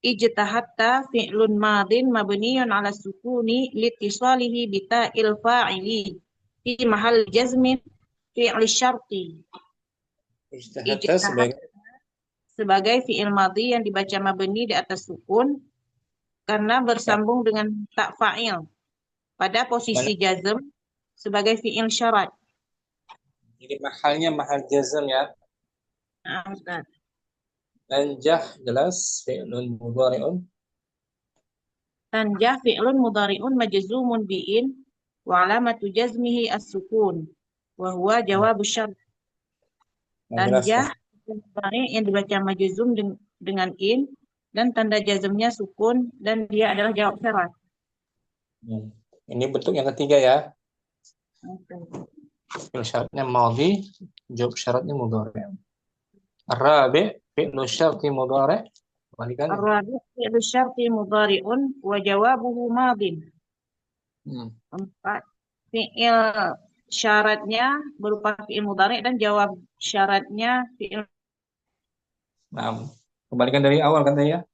Ijtahadta fi'lun madin mabniyun ala sukuni litisalihi bita'il fa'ili fi mahal jazmin fi'li syarti. Ijtahadta sebagai fi'il madhi yang dibaca mabni di atas sukun karena bersambung dengan tak fa'il pada posisi jazm sebagai fi'il syarat. Jadi mahalnya mahal jazm ya. Nah, Ustaz. Tanjah jelas fi'lun mudhari'un. Tanjah fi'lun mudhari'un majzumun bi'in wa alamatu jazmihi as-sukun wa huwa jawabu syart. Tanjah mudhari yang dibaca majzum dengan in dan tanda jazmnya sukun dan dia adalah jawab syarat. Ini bentuk yang ketiga ya. Fi'il syaratnya madhi, jawab syaratnya mudhari'. Ar-rabi' fi'lu syarti mudhari' Kebalikannya. Ar-rabi' fi'lu syarti mudhari'un wa jawabuhu madin. Empat, fi'il syaratnya berupa fi'il mudhari' dan jawab syaratnya fi'il. Nah, kebalikan dari awal kan tadi ya.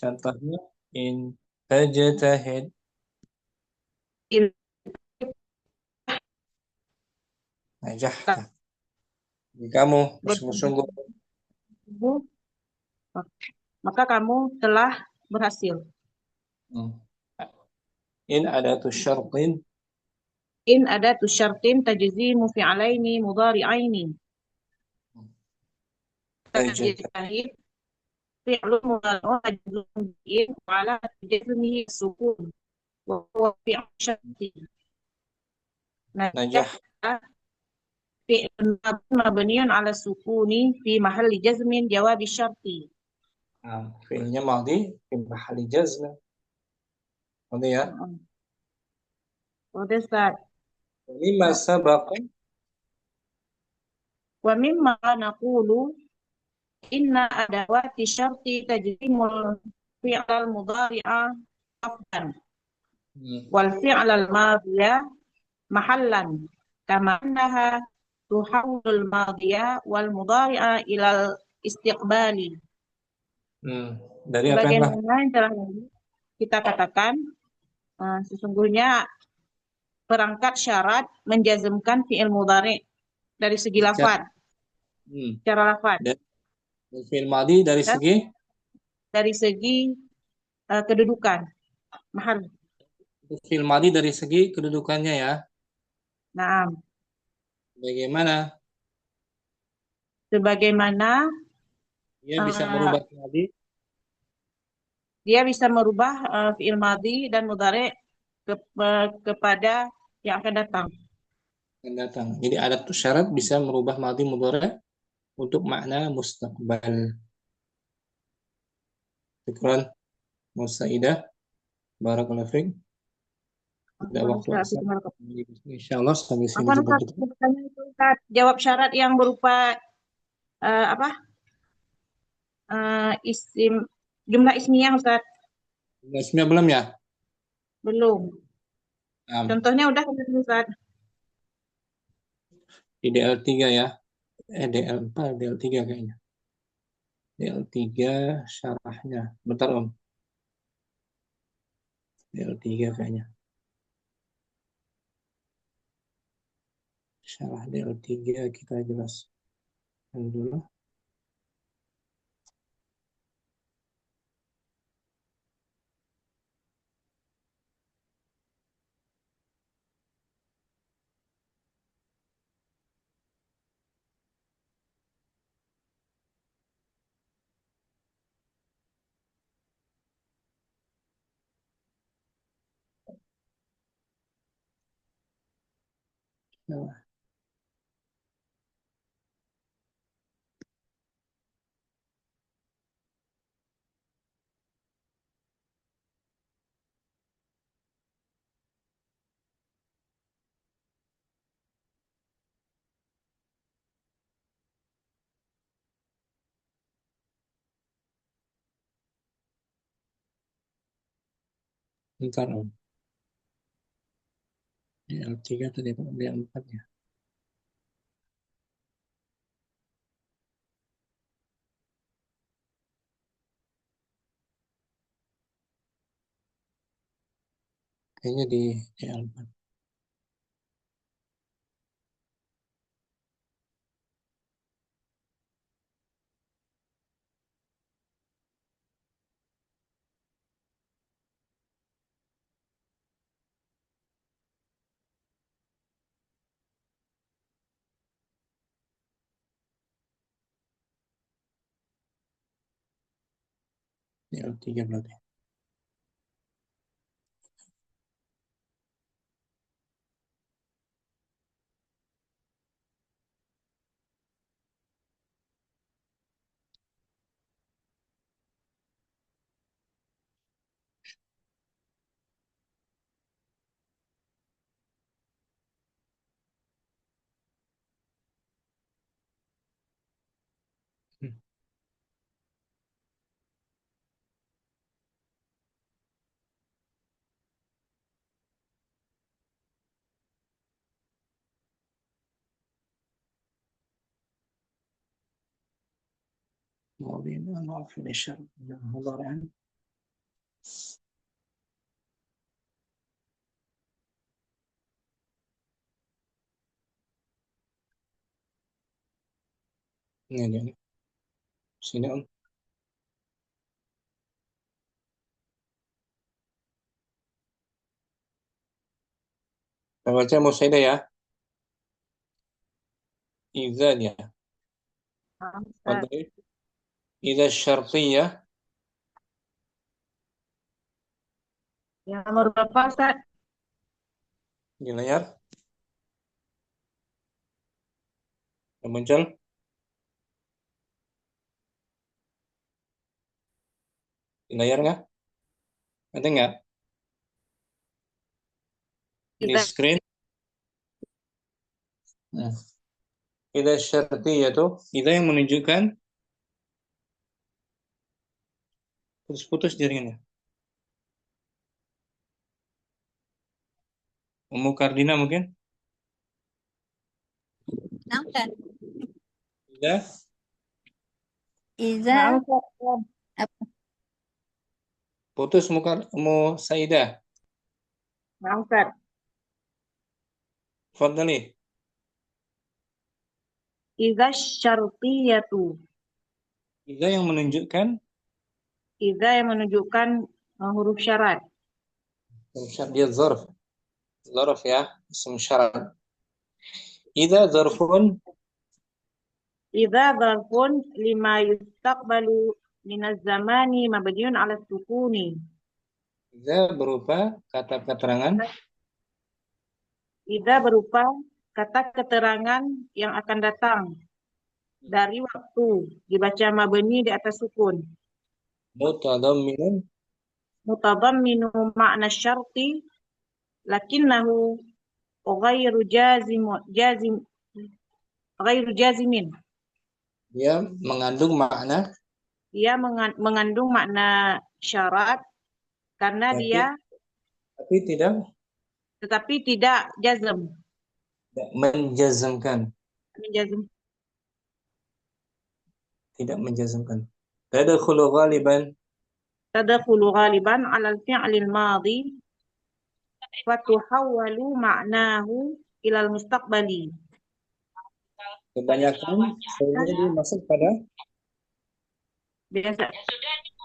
Contohnya in tajtahid. Najahta. Jika kamu bersungguh-sungguh, maka kamu telah berhasil. in adatu syartin. In adatu syartin tajzimu fi'alaini mudhari'aini. Tajtahid fi'lu mudhari'un majzumun bi'in wa 'ala jazmihi sukun wa huwa fi'lu syarti. Najah. fi'lun mabniun 'ala sukuni fi mahalli jazmin jawab syarti. Fi'ilnya madhi fi mahalli jazm. Madhi ya. Udah Ustaz. Mimma sabaqa. Wa mimma naqulu inna adawati syarti tajzimul fi'lal mudhari'a afdan wal fi'lal madhiya mahallan kama annaha tuhawwilul madhiya wal mudhari'a ilal istiqbali. Dari apa yang telah kita katakan sesungguhnya perangkat syarat menjazmkan fi'il mudhari' dari segi lafaz. Secara lafaz. Dan fi'il madhi dari segi kedudukan. Mahal. Fi'il madhi dari segi kedudukannya ya. Naam. Sebagaimana dia bisa merubah madhi. Dia bisa merubah fi'il madhi dan mudhari' kepada yang akan datang. Jadi adat syarat bisa merubah madhi mudhari' untuk makna mustaqbal. Syukran Musaidah. Barakallahu fiik. Ada waktu insyaallah sampai sini juga kita. Jawab syarat yang berupa isim jumlah ismiyah Ustaz. Jumlah ismiyah belum ya? Belum. Contohnya udah Ustaz. Di DL3 ya. DL4, DL3 kayaknya. DL3 syarahnya. Bentar Om. DL3 kayaknya. Syarah DL3 kita jelaskan dulu. Bentar Om. DL3 tadi DL4 ya. Kayaknya di DL4. DL3 berarti. ماضي مع فعل الشرط مضارعا. Ini sini Om. Kita baca Musaidah ya. إذا ya. Ustaz. إذا الشرطية Yang nomor berapa, Ustaz? di layar. Yang muncul. Di layar nggak? Ada nggak? Di Kita screen. Idza syartiyah tuh, idza yang menunjukkan putus-putus jaringannya. Ummu Kardina mungkin? Nampak. Idza Iza Nah, Ustaz. putus Ummu Saidah. Nah, Ustaz. Fadhali. Idza syartiyatu. Idza yang menunjukkan Idza yang menunjukkan huruf syarat. dia zarf. Zarf ya, isim syarat. Idza zarfun Idza dzarfun lima yustaqbalu minaz zamani mabniun 'ala sukuni. idza berupa kata keterangan Idza berupa kata keterangan yang akan datang dari waktu, dibaca mabni di atas sukun. mutadamminun Mutadamminu makna syarti lakinnahu ghairu jazimin. dia mengandung makna Dia mengandung makna syarat karena dia tapi tidak tidak jazm. menjazmkan. Menjazm. Tidak menjazmkan. Tadkhulu ghaliban Tadkhulu ghaliban 'ala al-fi'lil madhi wa tuhawwalu ma'nahu ila al-mustaqbali. kebanyakan dia masuk pada Biasa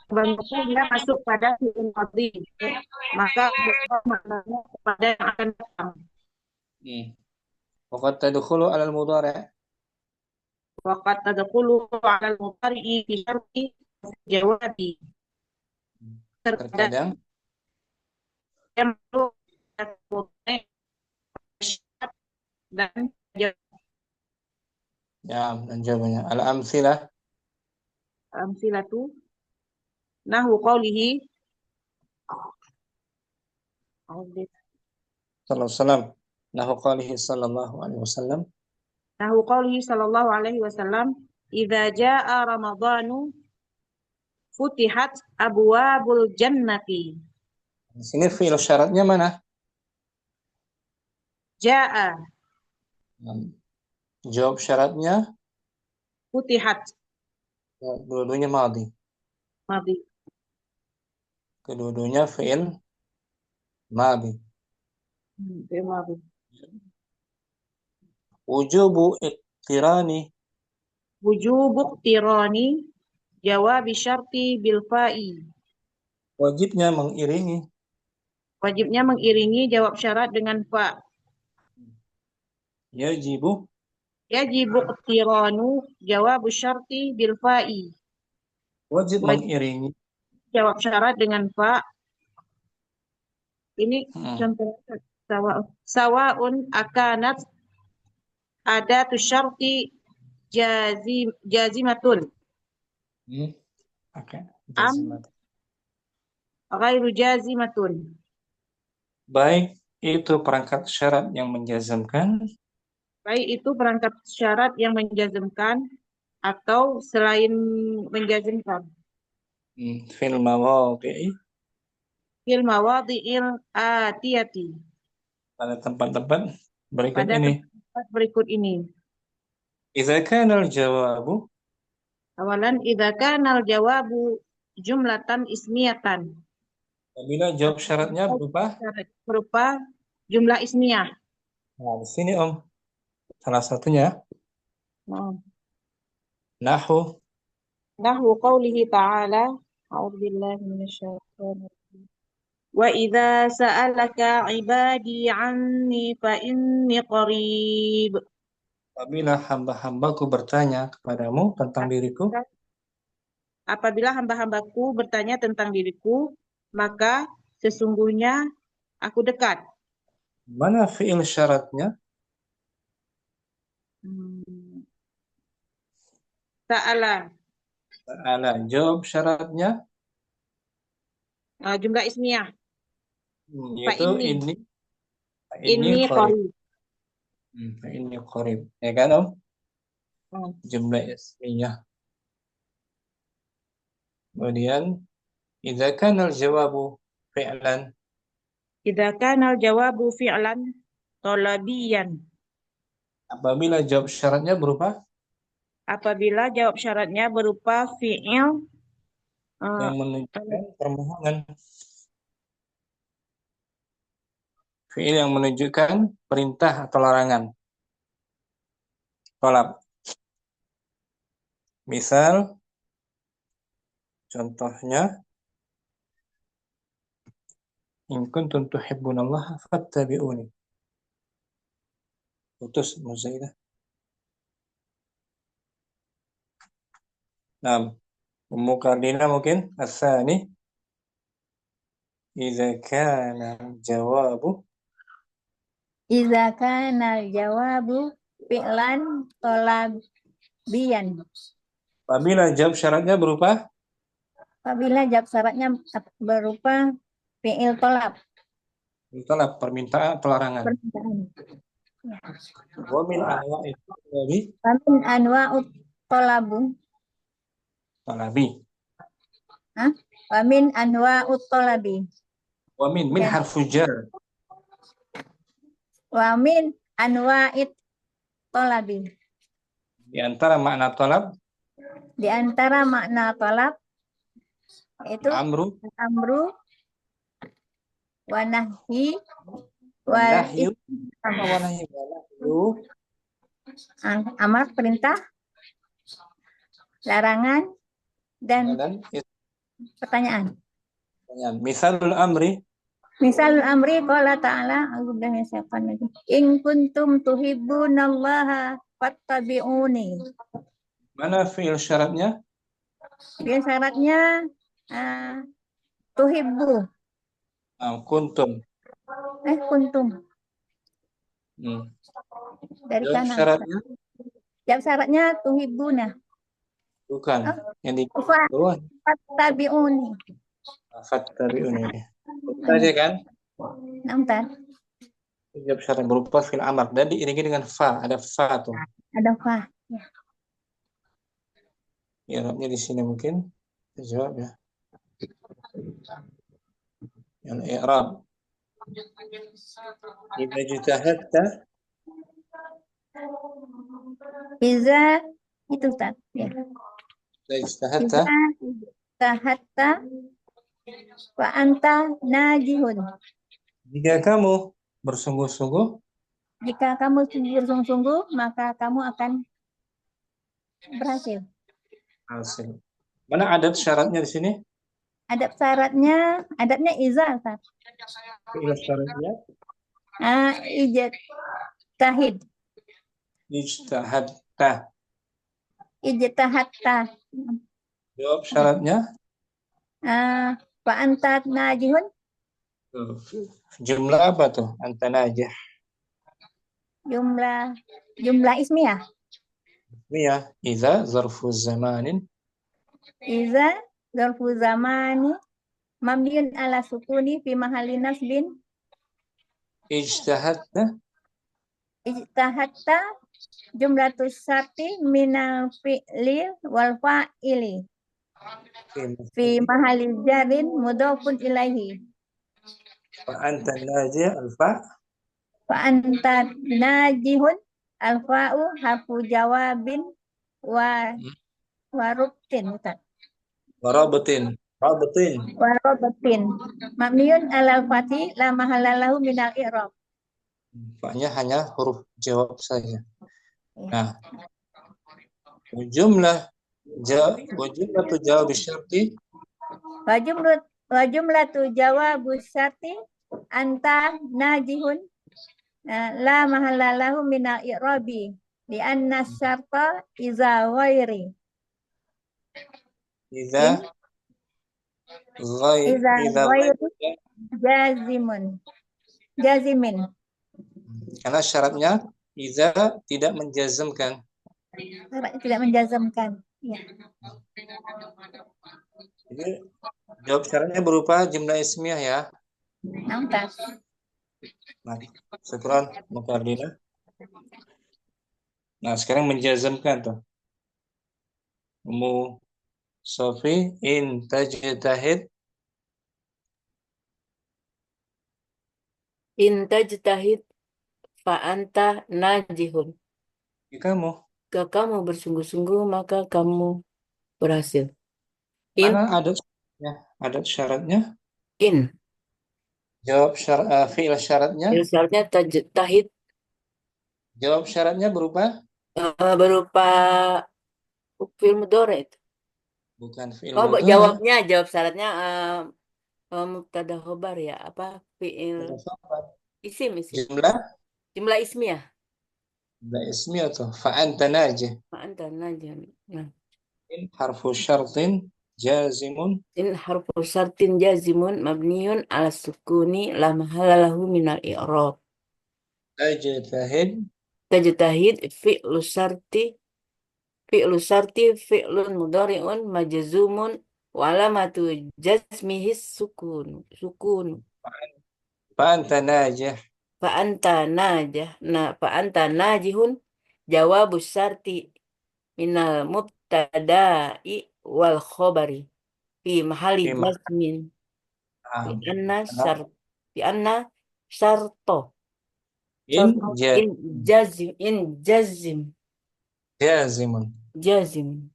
kebanyakan dia masuk pada fi'il madhi, maka berubah maknanya kepada yang akan datang. waqad tadkhulu 'ala al-mudhari' Waqad tadkhulu 'ala al-mudhari'i fi syarti jawabi. terkadang Yang perlu dan ya dan jawabannya al-amtsilah amsilatu nahu qawlihi sallallahu alaihi wasallam nahu qawlihi sallallahu alaihi wasallam idza jaa ramadhanu futihat abwabul jannati. di sini fi'il syaratnya mana? Jaa Jawab syaratnya futihat dua-duanya madhi. madhi. Kedua-duanya fi'il madhi. Fi'il madhi. Wujubu iqtirani Wujubu iqtirani jawab syarti bil fa'i. wajibnya mengiringi Wajibnya mengiringi jawab syarat dengan fa. yajibu iqtiranu jawab syarti bil fa'i. wajib mengiringi Jawab syarat dengan fa. Ini contohnya sawa'un akanat adatu syarti jazimatun. Ghairu jazimatun. Baik itu perangkat syarat yang menjazmkan Baik itu perangkat syarat yang menjazmkan atau selain menjazmkan. Fil mawadhi'i Fil mawadhi'il atiyati. pada tempat-tempat berikut Pada ini. tempat berikut ini. Idza kana al-jawabu Awalan idza kana al-jawabu jumlatan ismiyatan. Apabila jawab syaratnya Berupa jumlah ismiyah. Nah, di sini Om, salah satunya nahu Nahwu qaulihi ta'ala, a'udzubillahi minasyaitonir rajim. Wa idza sa'alaka 'ibadi 'anni fa inni qarib. apabila hamba-hambaku bertanya kepadamu tentang diriku, Apabila hamba-hambaku bertanya tentang diriku, maka sesungguhnya aku dekat. mana fi'il syaratnya? Ta'ala, Ta'ala. Jawab syaratnya jumlah ismiyah. yaitu Inni ini qarib. qarib. Ini qarib. Ya kan Om? Jumlah ismiyah. Kemudian idza kana al-jawabu fi'lan, Idza kana al-jawabu fi'lan talabiyan. apabila jawab syaratnya berupa Apabila jawab syaratnya berupa fi'il yang menunjukkan permohonan, fi'il yang menunjukkan perintah atau larangan. Tolab. Misal contohnya in kuntum tuhibbunallaha fattabi'uni. Putus Muzaidah. Nah, Mukardina mungkin asani idza kana jawabu fi'lan talabiyan. apabila jawab syaratnya berupa Apabila jawab syaratnya berupa fi'il tolab. permintaan atau larangan. Permintaan. Wa min anwa'i talabi Wamin anwa'ut tolabu. talabi. Wamin anwa'ut tolabi. Wa min harfu jar. Wamin anwa'it tolabi. Di antara makna talab Di antara makna tolab itu amru wa nahyi wa wa nahyu wa nahyu amar perintah, larangan, dan pertanyaan. Misalul amri Misalul amri qala ta'ala a'udzubillahi minasyaitonir rajim. In kuntum tuhibbunallaha fattabi'uni. mana fi'il syaratnya? Fi'il syaratnya tuhibbu. Kuntum. Kuntum. Dari Jawab kanan. syaratnya? Jawab syaratnya tuhibbuna. Bukan. Yang di bawah. Fattabi'uni. Fattabi'uni. Tadi kan? Nampak. Jawab syarat berupa fi'il amr dan diiringi dengan fa, ada fa tuh. Ada fa. Ya. I'rabnya di sini mungkin jawab ya. Yang i'rab. Idza jitahadta Iza itu Ustaz. Ya. Ijtahadta Tahatta wa anta najihun. jika kamu bersungguh-sungguh, Jika kamu bersungguh-sungguh, maka kamu akan berhasil. hasil. Mana adat syaratnya di sini? Adatnya iza, Ustaz. Fi'il syaratnya Ijtahid. ijtahadta. Ijtahatta. Jawab syaratnya Wa anta najihun. Jumlah apa tuh? Anta najih. Jumlah ismiyah. Ismiyah. Iza zarfu zamanin. Iza zarfu zamani mabniun ala sukuni fi mahalli nasbin. Ijtahadta Jumlatus syarti minal fi'li wal fa'ili fi mahalli jarin mudhafun ilaihi. Fa anta najih al-fa. Fa anta najihun al-fa'u harfu jawabin wa Warubtin, Ustaz. Warabatin. Rabatin. Warobatin. Mabniun alal fathi la mahallalahu minal i'rab. Fa-nya hanya huruf jawab saja. Nah, wajumlatu jawab syarti Wa jumlatu jawabu syarti anta najihun la mahallalahu minal i'rabi li anna syarta iza ghairi. idza Iza idza ghairi jazimin. karena syaratnya idza tidak menjazmkan. Tidak menjazmkan. Ya. Jadi jawab syaratnya berupa jumlah ismiyah ya. Nampak. Nah, syukran Mukardina. Nah, sekarang menjazmkan tuh. Ummu Sofi in tajtahid In tajtahid fa anta najihun. kamu. Jika kamu bersungguh-sungguh maka kamu berhasil. In Mana ada syaratnya? in. Jawab fi'il syaratnya. Yang syaratnya tajtahid Jawab syaratnya berupa berupa fi'il mudhari itu. bukan fi'il Oh, mudhari. jawab syaratnya mubtada khobar ya, apa fi'il isim. Jumlah ismiyah. Jumlah ismiyah tuh fa anta najih. Fa anta najih. Nah, In harfu syartin jazimun in harfu syartin jazimun mabniun ala sukuni la mahalla lahu minal i'rab. Tajtahid fi'lu syarti fi'lun mudhari'un majzumun wa alamatu jazmihi sukun. fa anta najih. Fa anta najihun jawabus syarti minal mubtada'i wal khobari fi mahali jazmin bi anna syarto jazim.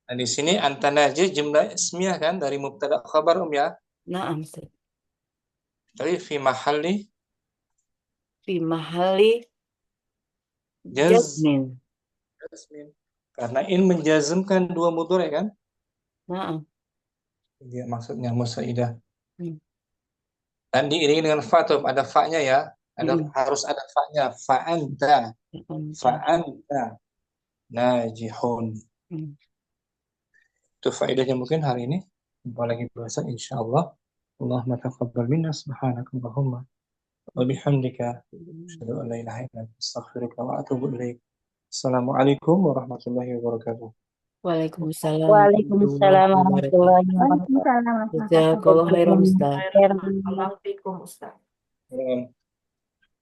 Nah, di sini anta najih jumlah ismiyah kan dari mubtada khabar ya. Naam. Tapi fi mahali jazmin. Karena in menjazmkan dua mudhari kan? Naam. Dia maksudnya musaidah. Dan diiringi dengan fa tuh, ada fa-nya ya. Harus ada fa-nya. Fa anta najihun. Itu faedahnya mungkin hari ini. Jumpa lagi bahasa insyaallah. Allahumma taqabbal minna subhanakallahumma wa bihamdika asyhadu an la ilaha illa anta astaghfiruka wa atubu ilaik. Assalamualaikum warahmatullahi wabarakatuh. Waalaikumsalam. Waalaikumsalam warahmatullahi wabarakatuh. Jazakallahu khairan Ustaz. Assalamualaikum Ustaz.